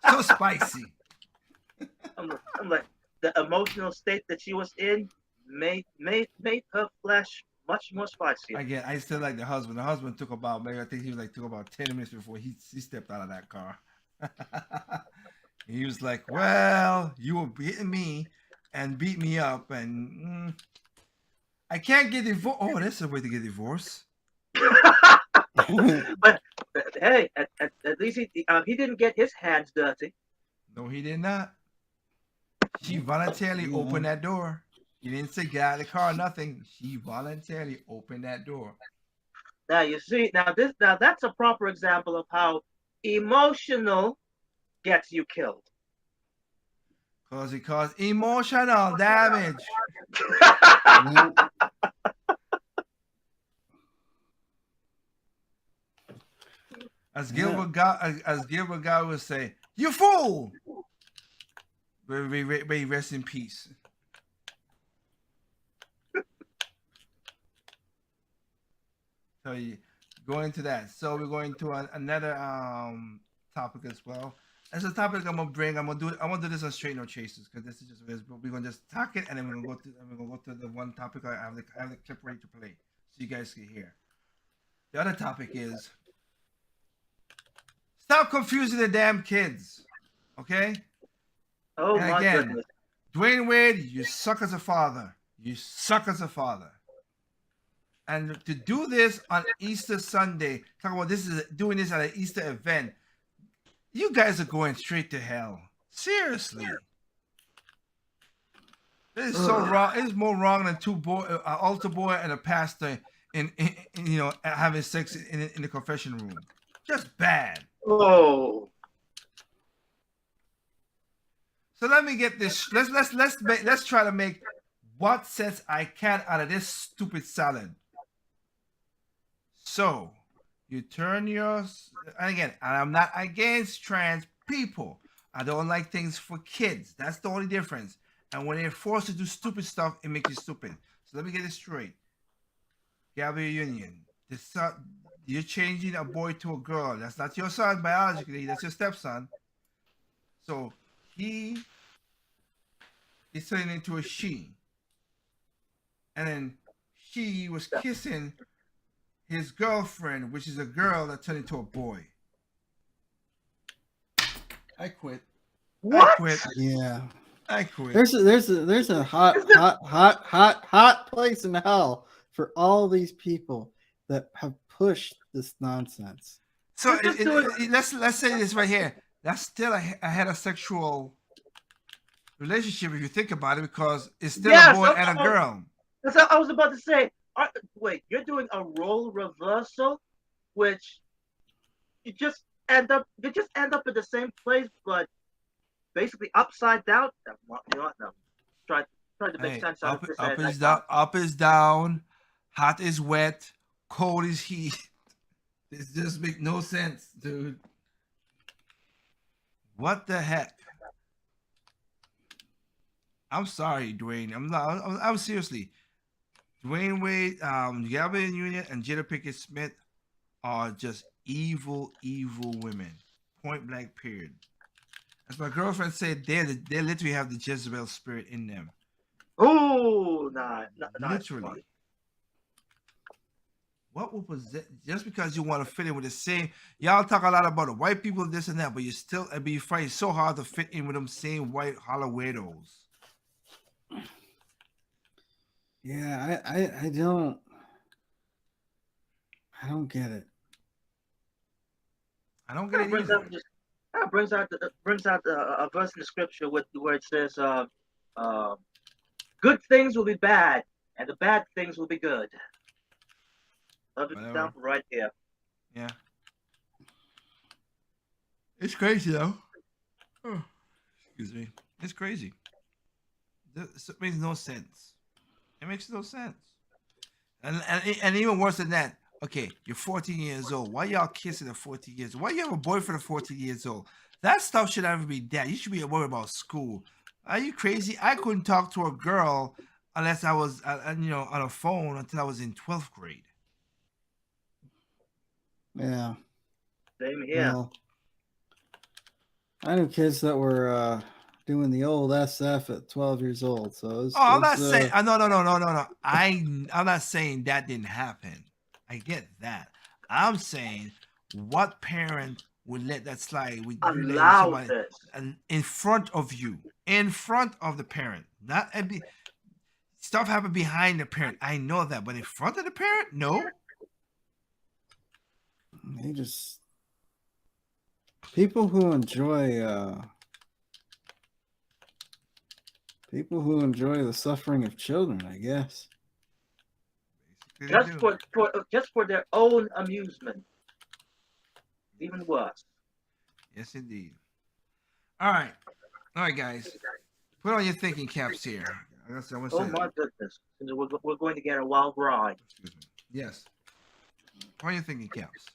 so spicy. I'm like the emotional state that she was in made her flesh much more spicy. Again, I still like the husband. The husband took about 10 minutes before he stepped out of that car. He was like, "Well, you were hitting me and beat me up, and I can't get divorced." Oh, that's a way to get divorced. But hey, at least he didn't get his hands dirty. No, he did not. She voluntarily opened that door. He didn't say get out of the car, nothing. She voluntarily opened that door. Now you see, now that's a proper example of how emotional gets you killed. Because it caused emotional damage. As Gilbert God would say, "You fool!" May rest in peace. So you go into that. So we're going to another topic as well. As a topic I'm gonna do this on Straight No Chasers because this is just we're gonna just talk it and then we're gonna go to the one topic I have the clip ready to play so you guys can hear. The other topic is stop confusing the damn kids. Okay? Oh and my again, goodness. Dwayne Wade, you suck as a father. You suck as a father. And to do this on Easter Sunday, talk about doing this at an Easter event, you guys are going straight to hell. Seriously. This is so wrong. It is more wrong than an altar boy and a pastor in having sex in the confession room. Just bad. Oh. So let me get this. Let's try to make what sense I can out of this stupid salad. So you turn and again, I'm not against trans people. I don't like things for kids. That's the only difference. And when they're forced to do stupid stuff, it makes you stupid. So let me get it straight. Gabriel Union, you're changing a boy to a girl. That's not your son biologically. That's your stepson. So he is turning into a she. And then she was kissing his girlfriend, which is a girl that turned into a boy. I quit. What? I quit. Yeah. I quit. There's a hot place in hell for all these people that have pushed this nonsense. So let's say this right here. That's still a heterosexual relationship if you think about it, because it's still a boy and a girl. That's what I was about to say. Wait, you're doing a role reversal, which you just end up in the same place, but basically upside down. You know what? No. Try to make sense out of this. Up is down. Up is down. Hot is wet. Cold is heat. This just makes no sense, dude. What the heck? I'm sorry, Dwayne. I'm seriously. Dwayne Wade, Gabrielle Union, and Jada Pinkett Smith are just evil, evil women. Point blank. Period. As my girlfriend said, they literally have the Jezebel spirit in them. Oh, literally. What will possess? Just because you want to fit in with the same, y'all talk a lot about the white people, this and that, but you find it so hard to fit in with them same white hollow weirdos. Yeah, I don't get it. I don't get it either. That brings out a verse in the scripture where it says, "Good things will be bad, and the bad things will be good." Love it down right here. Yeah. It's crazy though. Oh, excuse me. It's crazy. It makes no sense. It makes no sense. And even worse than that, okay, you're 14 years old. Why y'all kissing at 14 years old? Why you have a boyfriend at 14 years old? That stuff should never be that. You should be worried about school. Are you crazy? I couldn't talk to a girl unless I was, on a phone until I was in 12th grade. Yeah. Same here. Well, I knew kids that were doing the old SF at 12 years old. So I'm not saying no. I'm not saying that didn't happen. I get that. I'm saying what parent would let that slide? Would you allow let this in front of you, in front of the parent? Not stuff happen behind the parent. I know that, but in front of the parent, no. They just people who enjoy the suffering of children, I guess. Just for their own amusement. Even worse. Yes, indeed. All right, guys. Put on your thinking caps here. My goodness! We're going to get a wild ride. Excuse me. Yes. Put on your thinking caps.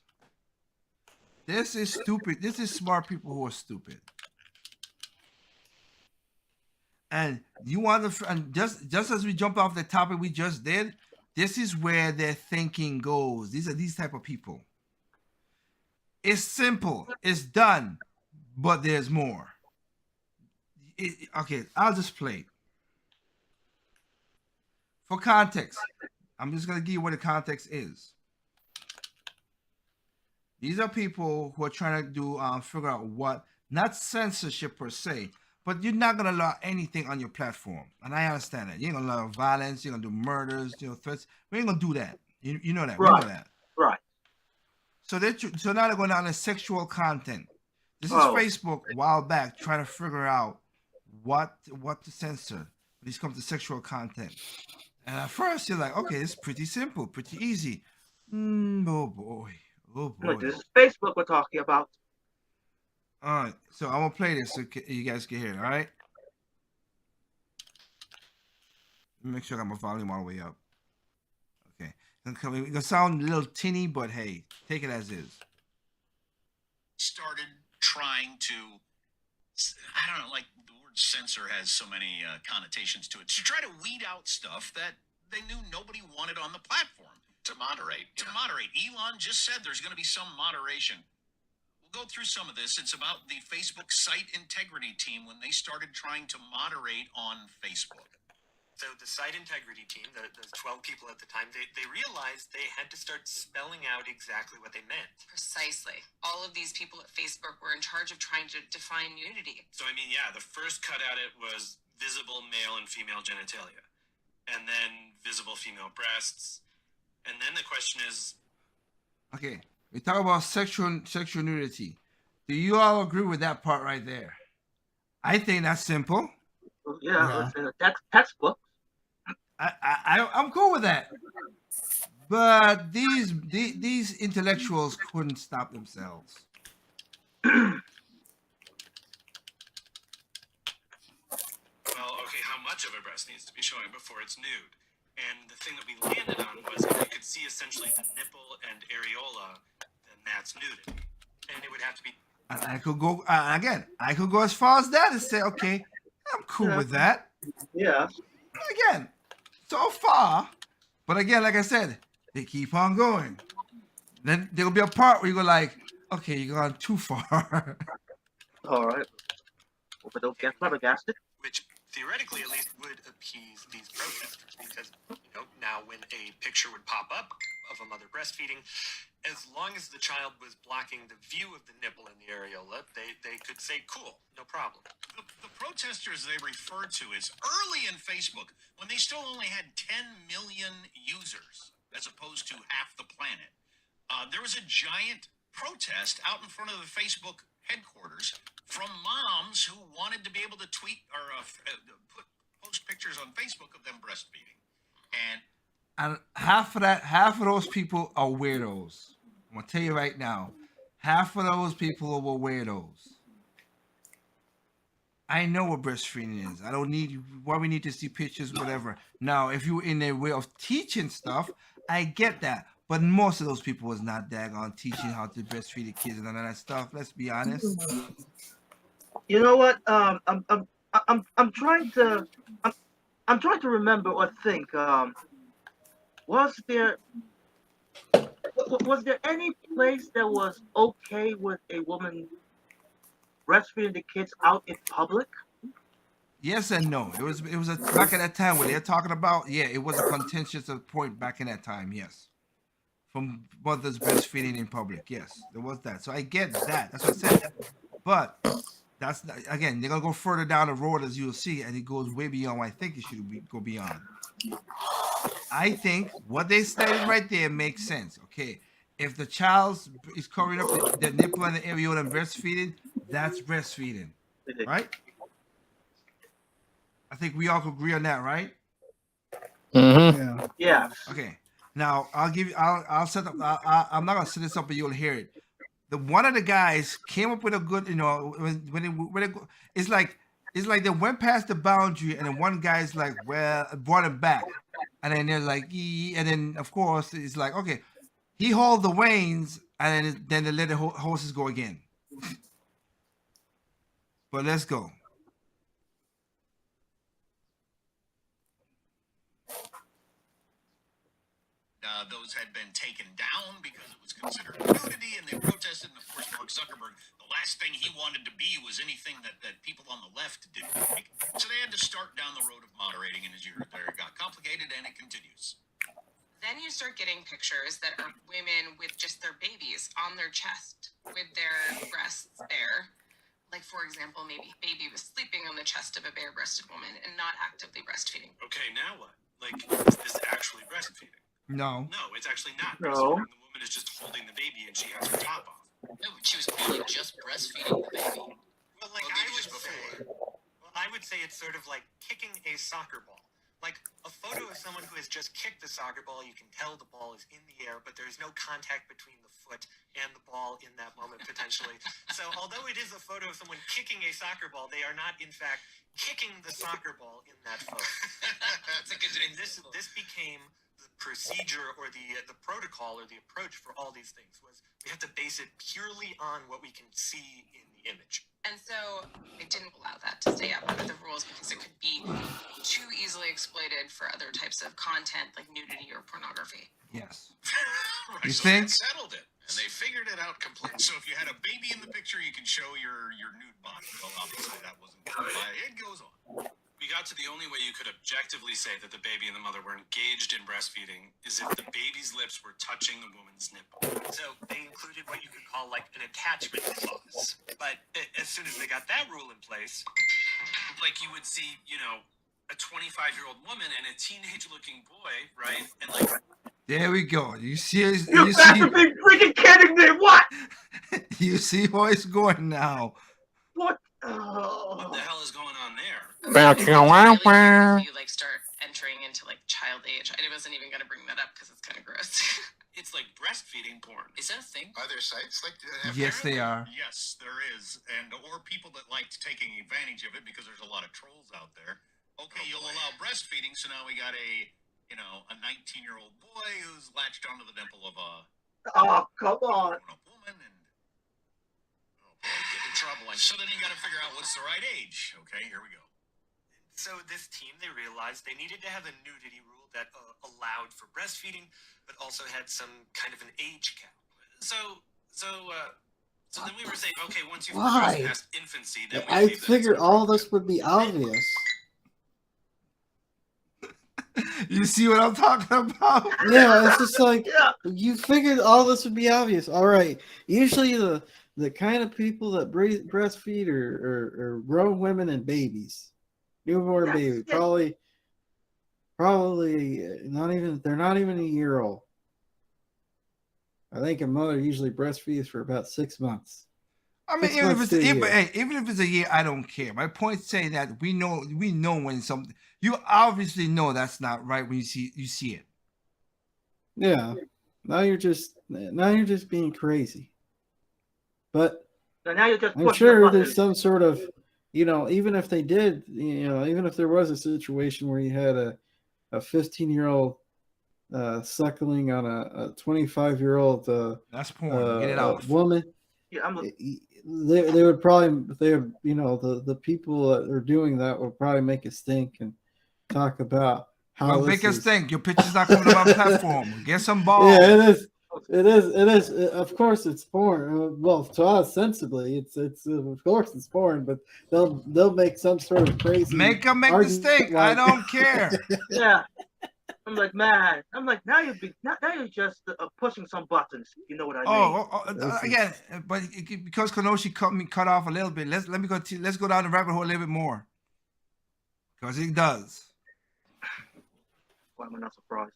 This is stupid. This is smart people who are stupid. And you want to, and just as we jump off the topic we just did, this is where their thinking goes. These are these type of people. It's simple. It's done, but there's more. Okay, I'll just play it. For context, I'm just going to give you what the context is. These are people who are trying to figure out what, not censorship per se, but you're not gonna allow anything on your platform, and I understand that. You ain't gonna allow violence. You're gonna do murders, threats. We ain't gonna do that. You know that. We know Right. that. Right. So so now they're going down to sexual content. This is Oh. Facebook a while back trying to figure out what to censor when it comes to sexual content. And at first you're like, okay, it's pretty simple, pretty easy. Oh boy, oh Look, boy. this is Facebook we're talking about. All right, so I'm gonna play this so you guys can hear it. All right. Let me make sure I got my volume all the way up. Okay, it's gonna sound a little tinny, but hey, take it as is. Started trying to, I don't know, like the word censor has so many connotations to it, to try to weed out stuff that they knew nobody wanted on the platform. To moderate. Elon just said there's going to be some moderation. We'll go through some of this. It's about the Facebook site integrity team when they started trying to moderate on Facebook. So the site integrity team, those 12 people at the time, they realized they had to start spelling out exactly what they meant. Precisely. All of these people at Facebook were in charge of trying to define nudity. So, I mean, yeah, the first cut at it was visible male and female genitalia, and then visible female breasts, and then the question is... Okay, we talk about sexual nudity. Do you all agree with that part right there? I think that's simple. Yeah. It's in a textbook. I'm cool with that. But these intellectuals couldn't stop themselves. Well, okay, how much of a breast needs to be showing before it's nude? And the thing that we landed on was if you could see essentially the nipple and areola, then that's nudity. And it would have to be... And I could go again. I could go as far as that and say, okay, I'm cool with that. Yeah. Again, so far, but again, like I said, they keep on going. Then there'll be a part where you go like, okay, you've gone too far. All right. Hope I don't get flabbergasted. Which theoretically at least would appease these protesters, because now when a picture would pop up of a mother breastfeeding, as long as the child was blocking the view of the nipple and the areola, they could say, cool, no problem. The protesters they refer to is early in Facebook, when they still only had 10 million users, as opposed to half the planet. There was a giant protest out in front of the Facebook headquarters from moms who wanted to be able to tweet or post pictures on Facebook of them breastfeeding. And half of those people are weirdos. I'm gonna tell you right now, half of those people were weirdos. I know what breastfeeding is. I don't need why we need to see pictures, whatever. Now, if you're in their way of teaching stuff, I get that. But most of those people was not daggone teaching how to breastfeed the kids and all that stuff. Let's be honest. You know what? I'm trying to remember or think. Was there any place that was okay with a woman breastfeeding the kids out in public? Yes and no. It was back at that time where they're talking about, yeah, it was a contentious point back in that time, yes. From mothers breastfeeding in public, yes, there was that. So I get that. That's what I said. But that's not, again, they're gonna go further down the road as you'll see, and it goes way beyond what I think it should go beyond. I think what they stated right there makes sense. Okay, if the child is covering up the nipple and the areola and breastfeeding, that's breastfeeding, right? I think we all could agree on that, right? Mm-hmm. Yeah. Okay. Now I'll set up. I'm not gonna set this up, but you'll hear it. One of the guys came up with a good, it's like they went past the boundary, and then one guy's like, well, brought him back, and then they're like, and then of course it's like, okay, he hauled the reins, and then they let the horses go again. But let's go. Those had been taken down because it was considered nudity, and they protested. And of course, Mark Zuckerberg, the last thing he wanted to be was anything that people on the left didn't like. So they had to start down the road of moderating, and as you heard there, it got complicated, and it continues. Then you start getting pictures that are women with just their babies on their chest, with their breasts bare, Like, for example, maybe baby was sleeping on the chest of a bare-breasted woman and not actively breastfeeding. Okay, now what? Like, is this actually breastfeeding? No. No, it's actually not No. breastfeeding. The woman is just holding the baby and she has her top off. No, but she was clearly just breastfeeding the baby. Well, like Well, I maybe would just say, before. well, I would say it's sort of like kicking a soccer ball. Like a photo of someone who has just kicked the soccer ball, you can tell the ball is in the air, but there's no contact between the foot and the ball in that moment potentially. So although it is a photo of someone kicking a soccer ball, they are not in fact kicking the soccer ball in that photo. That's a good And this became the procedure or the protocol or the approach for all these things was we have to base it purely on what we can see in the image. And so I didn't allow that to stay up under the rules because it could be too easily exploited for other types of content like nudity or pornography. Yes. Right, You so think? that settled it, and they figured it out completely. So if you had a baby in the picture, you could show your nude body. Well, obviously that wasn't covered by it. It goes on. We got to the only way you could objectively say that the baby and the mother were engaged in breastfeeding is if the baby's lips were touching the woman's nipple. So they included what you could call like an attachment clause. But as soon as they got that rule in place, Like you would see, you know, a 25-year-old woman and a teenage-looking boy, right? And like, There we go. You see, You you got see, to be freaking kidding me! What? you see how it's going now. What? what the hell is going on there? You like start entering into like child age. I wasn't even gonna bring that up because it's kind of gross. It's like breastfeeding porn. Is that a thing? Are there sites like Yes, they are. Yes, there is, and or people that like taking advantage of it because there's a lot of trolls out there. Okay, you'll allow breastfeeding, so now we got a 19-year-old boy who's latched onto the nipple of a Oh, come on. woman, and oh boy, get in trouble. And so then you got to figure out what's the right age. Okay, here we go. so this team, they realized they needed to have a nudity rule that allowed for breastfeeding, but also had some kind of an age cap. So then we were saying, okay, once you've Why? crossed past infancy, then we I believe that it's figured all appropriate. this would be obvious. You see what I'm talking about? Yeah, it's just like Yeah. you figured all this would be obvious. All right. Usually the kind of people that breastfeed are grown women and babies, newborn Yes, baby, yes. probably they're not even a year old. I think a mother usually breastfeeds for about 6 months. I mean, 6 months to a year. even if it's a year, I don't care. My point is saying that we know when something. You obviously know that's not right when you see it. Yeah. Now you're just being crazy. But So now you're just I'm pushing sure the there's button. some sort of, even if they did, even if there was a situation where you had a 15-year-old suckling on a 25-year-old That's porn. Get it out. woman, Yeah, I'm they would probably, the people that are doing that would probably make a stink and talk about how Well, this make us is. think. Your picture's not coming on my platform. Get some balls. Yeah, it is. It is. Of course, it's porn. Well, to us, sensibly, it's of course it's porn. But they'll make some sort of crazy. Make them make the argument stink. I like- don't care. yeah. I'm like, man. I'm like, now you're just pushing some buttons. You know what I mean? This is- Again, but because Kenoshi cut off a little bit. Let's go down the rabbit hole a little bit more. Because it does. Why am I not surprised?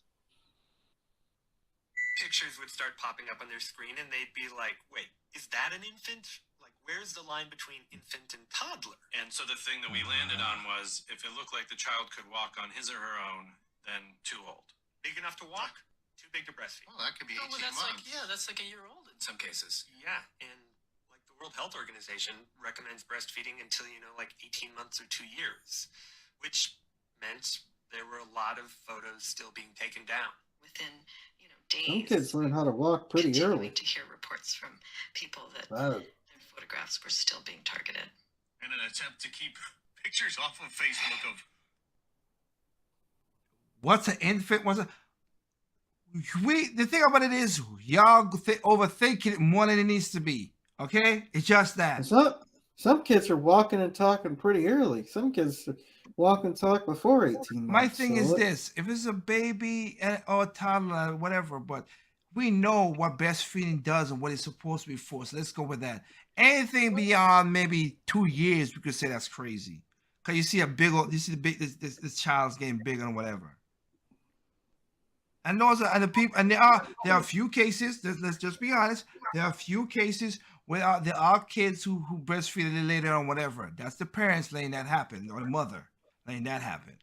Pictures would start popping up on their screen, and they'd be like, "Wait, is that an infant? Like, where's the line between infant and toddler?" And so the thing that we landed on was if it looked like the child could walk on his or her own, then too old. Big enough to walk, too big to breastfeed. Well, that could be 18 Oh, well, that's months. that's like a year old in some cases. Yeah, and like the World Health Organization recommends breastfeeding until like 18 months or 2 years, which meant there were a lot of photos still being taken down. Within Some days. kids learn how to walk pretty continuing early. to hear reports from people that Wow. their photographs were still being targeted. In an attempt to keep pictures off of Facebook of What's an infant? The thing about it is y'all overthinking it more than it needs to be. Okay, it's just that. Some kids are walking and talking pretty early. Some kids walk and talk before 18 months. My thing so is this: if it's a baby or a toddler, whatever, but we know what breastfeeding does and what it's supposed to be for. So let's go with that. Anything beyond maybe 2 years, we could say that's crazy. Cause you see a big old, you see the big this child's getting bigger and whatever. And those are and the people, and there are a few cases. Let's just be honest. There are a few cases where there are kids who breastfeed a little later on, whatever. That's the parents letting that happen, or the mother letting that happen.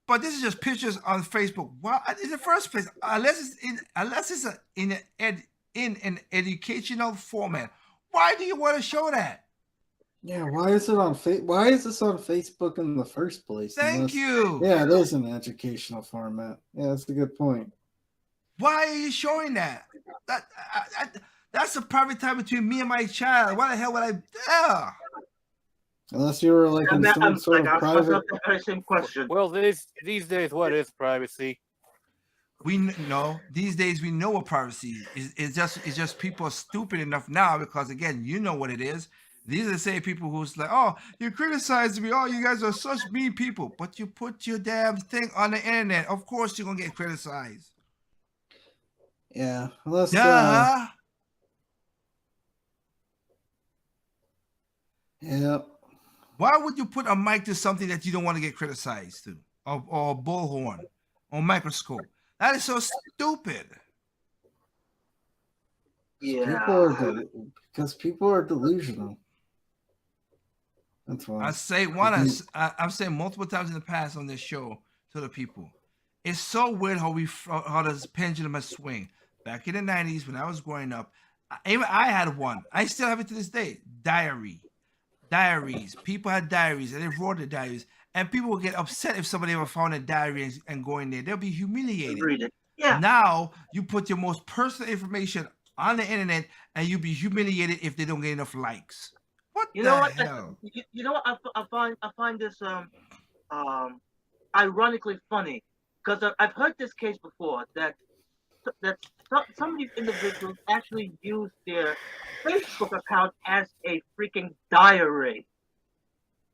But this is just pictures on Facebook. Why, in the first place, unless it's in an educational format, why do you want to show that? Yeah, why is it on Why is this on Facebook in the first place? Thank you. Yeah, it is an educational format. Yeah, that's a good point. Why are you showing that? That's a private time between me and my child. Why the hell would I? Yeah. Unless you were like in some sort of private. The very same question. Well, these days, what is privacy? We know these days we know what privacy is. It's just people are stupid enough now because again, you know what it is. These are the same people who's like, oh, you criticize me. Oh, you guys are such mean people. But you put your damn thing on the internet. Of course you're gonna get criticized. Yeah, unless. Yeah. Yeah. Why would you put a mic to something that you don't want to get criticized to, or a bullhorn, or microscope? That is so stupid. Yeah. Because people are delusional. That's why. I've said multiple times in the past on this show to the people. It's so weird how this pendulum has swing. Back in the 90s when I was growing up, I had one. I still have it to this day. Diaries. People had diaries and they wrote the diaries. And people would get upset if somebody ever found a diary and go in there. They'll be humiliated. Read it. Yeah. Now you put your most personal information on the internet and you be humiliated if they don't get enough likes. What You the know what? hell? You know what? I find this ironically funny because I've heard this case before that some of these individuals actually use their Facebook account as a freaking diary.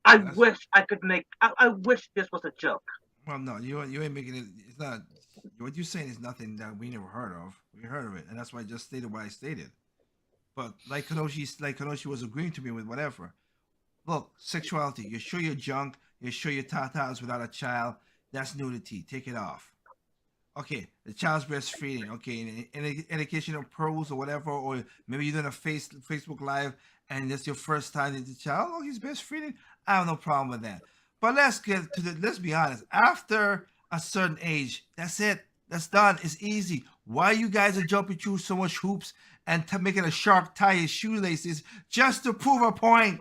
I wish I could make. I wish this was a joke. Well, no, you ain't making it. It's not. What you're saying is nothing that we never heard of. We heard of it, and that's why I just stated what I stated. But like Kanoshi was agreeing to me with whatever. Look, sexuality. You show your junk. You show your tatas without a child. That's nudity. Take it off. Okay, the child's breastfeeding. Okay, in educational pros or whatever, or maybe you're doing a Facebook Live and it's your first time with the child. Oh, he's breastfeeding. I have no problem with that. But let's get to the. Let's be honest. After a certain age, that's it. That's done. It's easy. Why you guys are jumping through so much hoops and making a shark tie his shoelaces just to prove a point?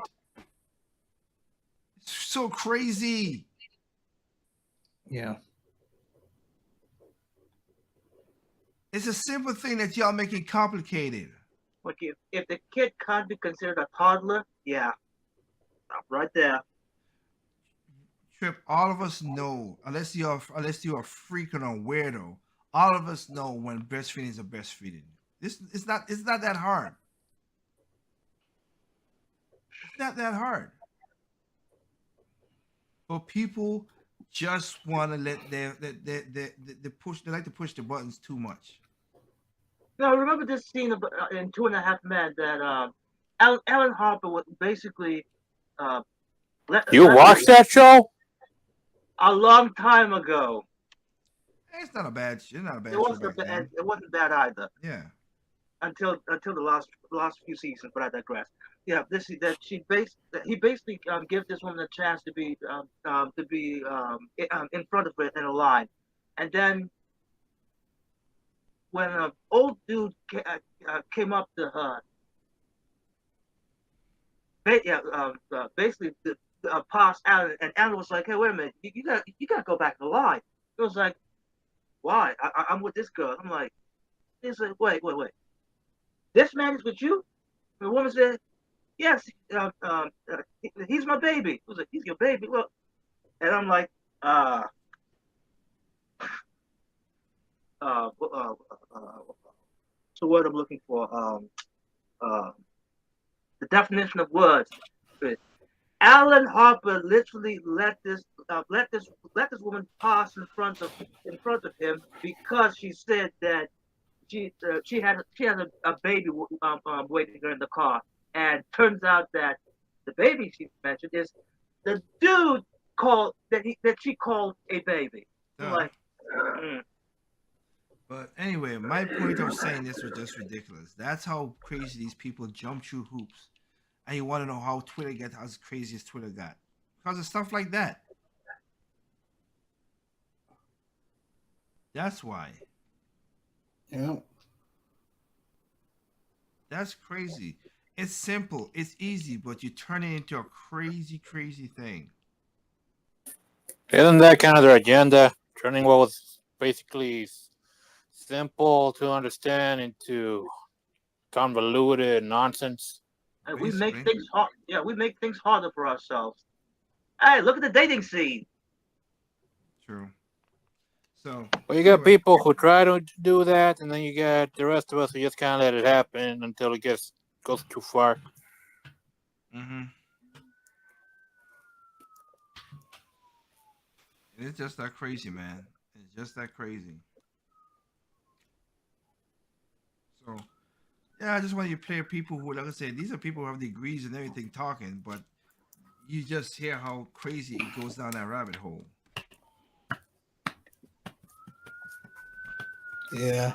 It's so crazy. Yeah. It's a simple thing that y'all make it complicated. Like if the kid can't be considered a toddler, yeah, stop right there. Trip, all of us know, unless you're a freak or a weirdo, all of us know when breastfeeding is a breastfeeding. It's not that hard. It's not that hard. But people just want to they push. They like to push the buttons too much. Now remember this scene in 2.5 Men that Alan Harper was basically You watched that show? a long time ago. It's not a bad. It's not a bad. It wasn't bad. It wasn't bad either. Yeah. Until the last few seasons, but I digress. Yeah, he basically gives this woman a chance to be in front of it in a line, and then when an old dude came up to her, basically passed out, and Alan was like, "Hey, wait a minute, you gotta go back in the line." It was like, "Why? I'm with this girl." I'm like, "He's like, wait. This man is with you?" The woman said, "Yes, he's my baby." I was like, "He's your baby?" Well, and I'm like, so what I'm looking for, the definition of words. Alan Harper literally let this woman pass in front of him because she said that she has a baby waiting her in the car, and turns out that the baby she mentioned is the dude that she called a baby. I'm Duh. like, mm, But anyway, my point of saying this was just ridiculous. That's how crazy these people jump through hoops. And you want to know how Twitter gets as crazy as Twitter got. Because of stuff like that. That's why. Yeah. That's crazy. It's simple, it's easy, but you turn it into a crazy, crazy thing. Isn't that kind of their agenda? Turning what was basically simple to understand into convoluted nonsense. and we make Basically. things hard. Yeah, we make things harder for ourselves. Hey, look at the dating scene. True. So, Well, you got anyway. people who try to do that, and then you got the rest of us who just kind of let it happen until it goes too far. Mm-hmm. It's just that crazy, man. It's just that crazy. So, yeah, I just want you to play people who, like I said, these are people who have degrees and everything talking, but you just hear how crazy it goes down that rabbit hole. Yeah.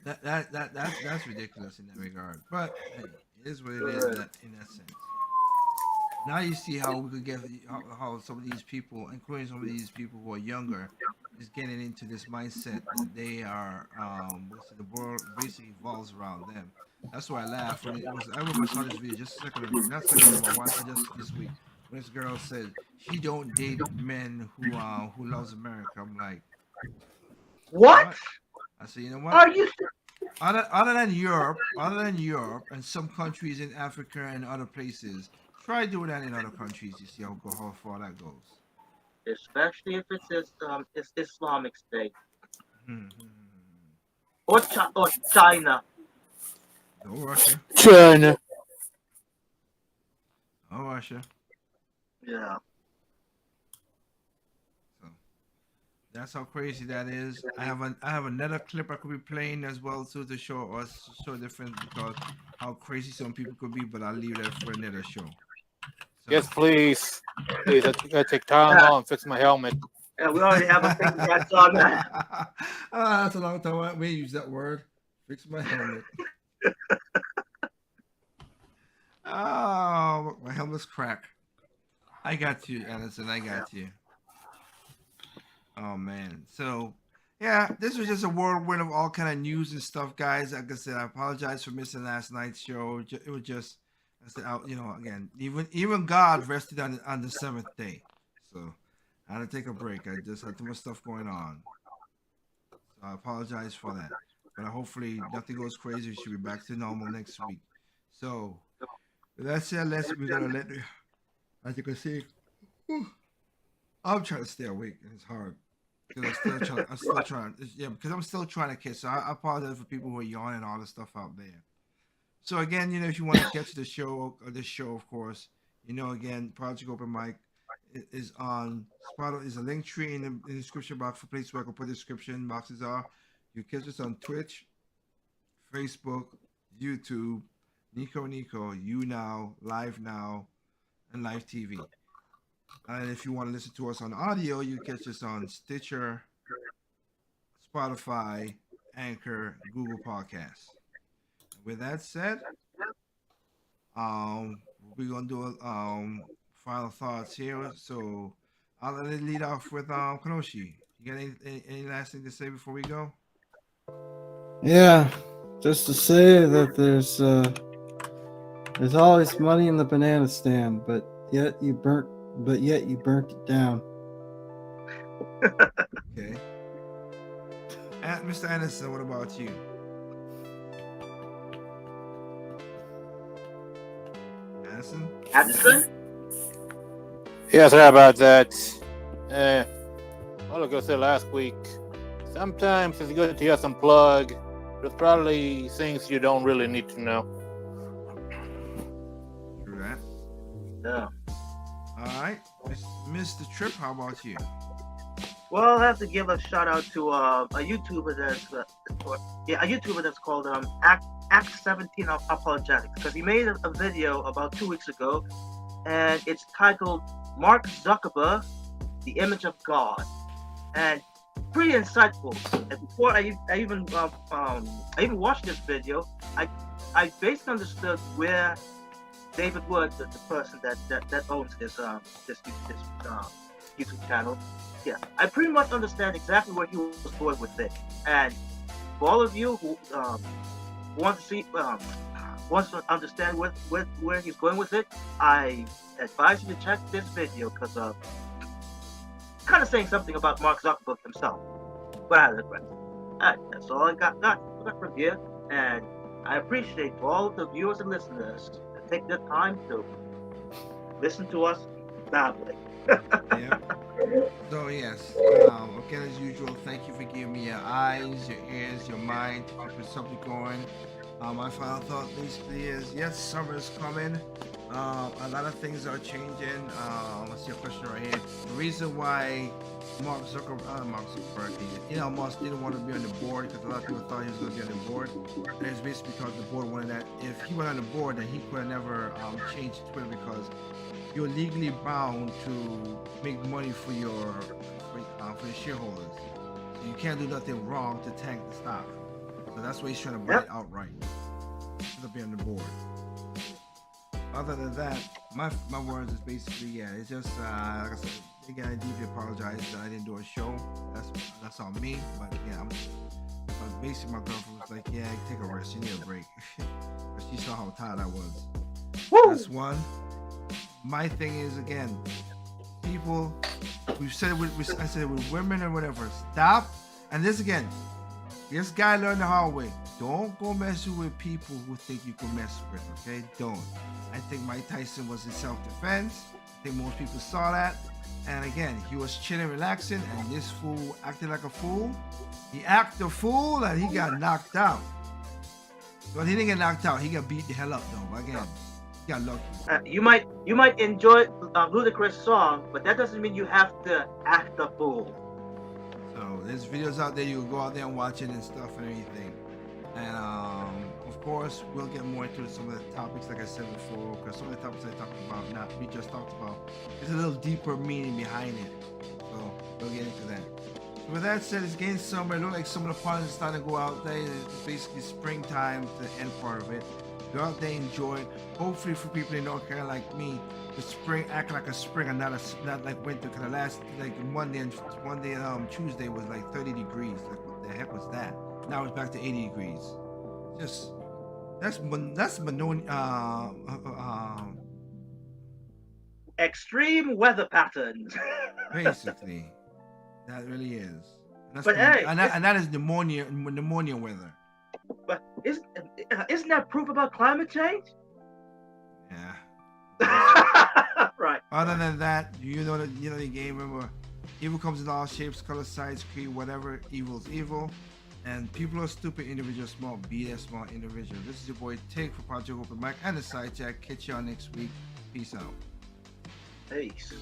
That's ridiculous in that regard. But hey, it is what it is. That in that sense. Now you see how we could get how some of these people, including some of these people who are younger, is getting into this mindset that they are what's it, the world basically evolves around them. That's why I laughed when it was. I remember I saw this video just a second ago, not a second ago, but just this week when this girl said she don't date men who loves America. I'm like, What? what? I said, you know what? Are you? Other than Europe and some countries in Africa and other places, try doing that in other countries. You see how far that goes. Especially if it's Islamic State Hmm. or China. No Russia. China. No Russia. Yeah. So that's how crazy that is. I have another clip I could be playing as well too to show us show different because how crazy some people could be, but I'll leave that for another show. So Yes, please. Please, I gotta take Tylenol and fix my helmet. Yeah, we already have a thing that's on that. that's a long time we use that word. Fix my helmet. Oh, my helmet's cracked. I got you, Anderson. I got you. Oh man. So yeah, this was just a whirlwind of all kind of news and stuff, guys. Like I said, I apologize for missing last night's show. It was just, I said, you know, again, even God rested on the seventh day, so I had to take a break. I just had too much stuff going on, so I apologize for that. But hopefully nothing goes crazy. We should be back to normal next week. So with that said, we're gonna let, as you can see, I'm trying to stay awake and it's hard. Because I'm still trying. Yeah, because I'm still trying to catch. So I apologize for people who are yawning and all the stuff out there. So again, you know, if you want to catch the show, this show, of course, you know, again, Project Open Mic is on Spotify. Is a link tree in the description box for place where I can put the description boxes are. You catch us on Twitch, Facebook, YouTube, Nico, You Now, Live Now, and Live TV. And if you want to listen to us on audio, you catch us on Stitcher, Spotify, Anchor, Google Podcasts. With that said, we're gonna do final thoughts here. So I'll let it lead off with Kanoshi. You got any last thing to say before we go? Yeah. Just to say that there's always money in the banana stand, but yet you burnt it down. Okay. And Mr. Anderson, what about you? Anderson? Anderson? Yeah, sorry about that. Like I said last week, sometimes it's good to hear some plug. There's probably things you don't really need to know. True that. Yeah. All right. Mr. Trip, how about you? Well, I have to give a shout out to a YouTuber that's called Act 17 Apologetics, because he made a video about 2 weeks ago, and it's titled Mark Zuckerberg, the Image of God, and pretty insightful. And before I even watched this video, I basically understood where David Wood, the person that owns this YouTube channel. Yeah, I pretty much understand exactly where he was going with it. And for all of you who want to see, wants to understand where he's going with it, I advise you to check this video because kind of saying something about Mark Zuckerberg himself. But I digress. Alright, that's all I got from here, and I appreciate all of the viewers and listeners to take their time to listen to us babbling. Yeah. So yes, again as usual, thank you for giving me your eyes, your ears, your mind, to keep something going. My final thought basically is yes, summer is coming. A lot of things are changing. Let's see a question right here. The reason why Mark Zuckerberg, Elon Musk didn't want to be on the board because a lot of people thought he was going to be on the board. And it's basically because the board wanted that if he went on the board, then he could have never changed Twitter because you're legally bound to make money for your shareholders. So you can't do nothing wrong to tank the stock. So that's why he's trying to buy it outright. To be on the board. Other than that, my words is basically it's just like I said, again, I deeply apologize that I didn't do a show. That's on me. But yeah, basically my girlfriend was like, yeah, take a rest. You need a break. But she saw how tired I was. Woo! That's one. My thing is again, people. We've said it I said it with women or whatever. Stop. And this again. This guy learned the hard way. Don't go messing with people who think you can mess with, okay? Don't. I think Mike Tyson was in self-defense. I think most people saw that. And again, he was chilling, relaxing, and this fool acted like a fool. He acted a fool and he got knocked out. Well, he didn't get knocked out. He got beat the hell up, though. But again, he got lucky. You might enjoy Ludacris' song, but that doesn't mean you have to act a fool. So there's videos out there. You can go out there and watch it and stuff and everything. And of course, we'll get more into some of the topics, like I said before, because some of the topics I talked about, we just talked about, there's a little deeper meaning behind it. So we'll get into that. So with that said, it's getting summer. It looks like some of the pollen is starting to go out there. It's basically springtime, the end part of it. Go out there, enjoy it. Hopefully, for people in North Carolina like me, the spring act like a spring and not like winter. Because the last Monday and Tuesday was like 30 degrees. Like what the heck was that? Now it's back to 80 degrees. Just that's extreme weather patterns. basically, that really is. That's But hey, and that is pneumonia weather. But isn't that proof about climate change? Yeah. Right. Other than that, you know the game. Remember, evil comes in all shapes, colors, sizes, creed, whatever. Evil's evil. And people are stupid, individuals small, be that small individual. This is your boy Take for Project Open Mic and the Side Chat. Catch y'all next week. Peace out. Peace.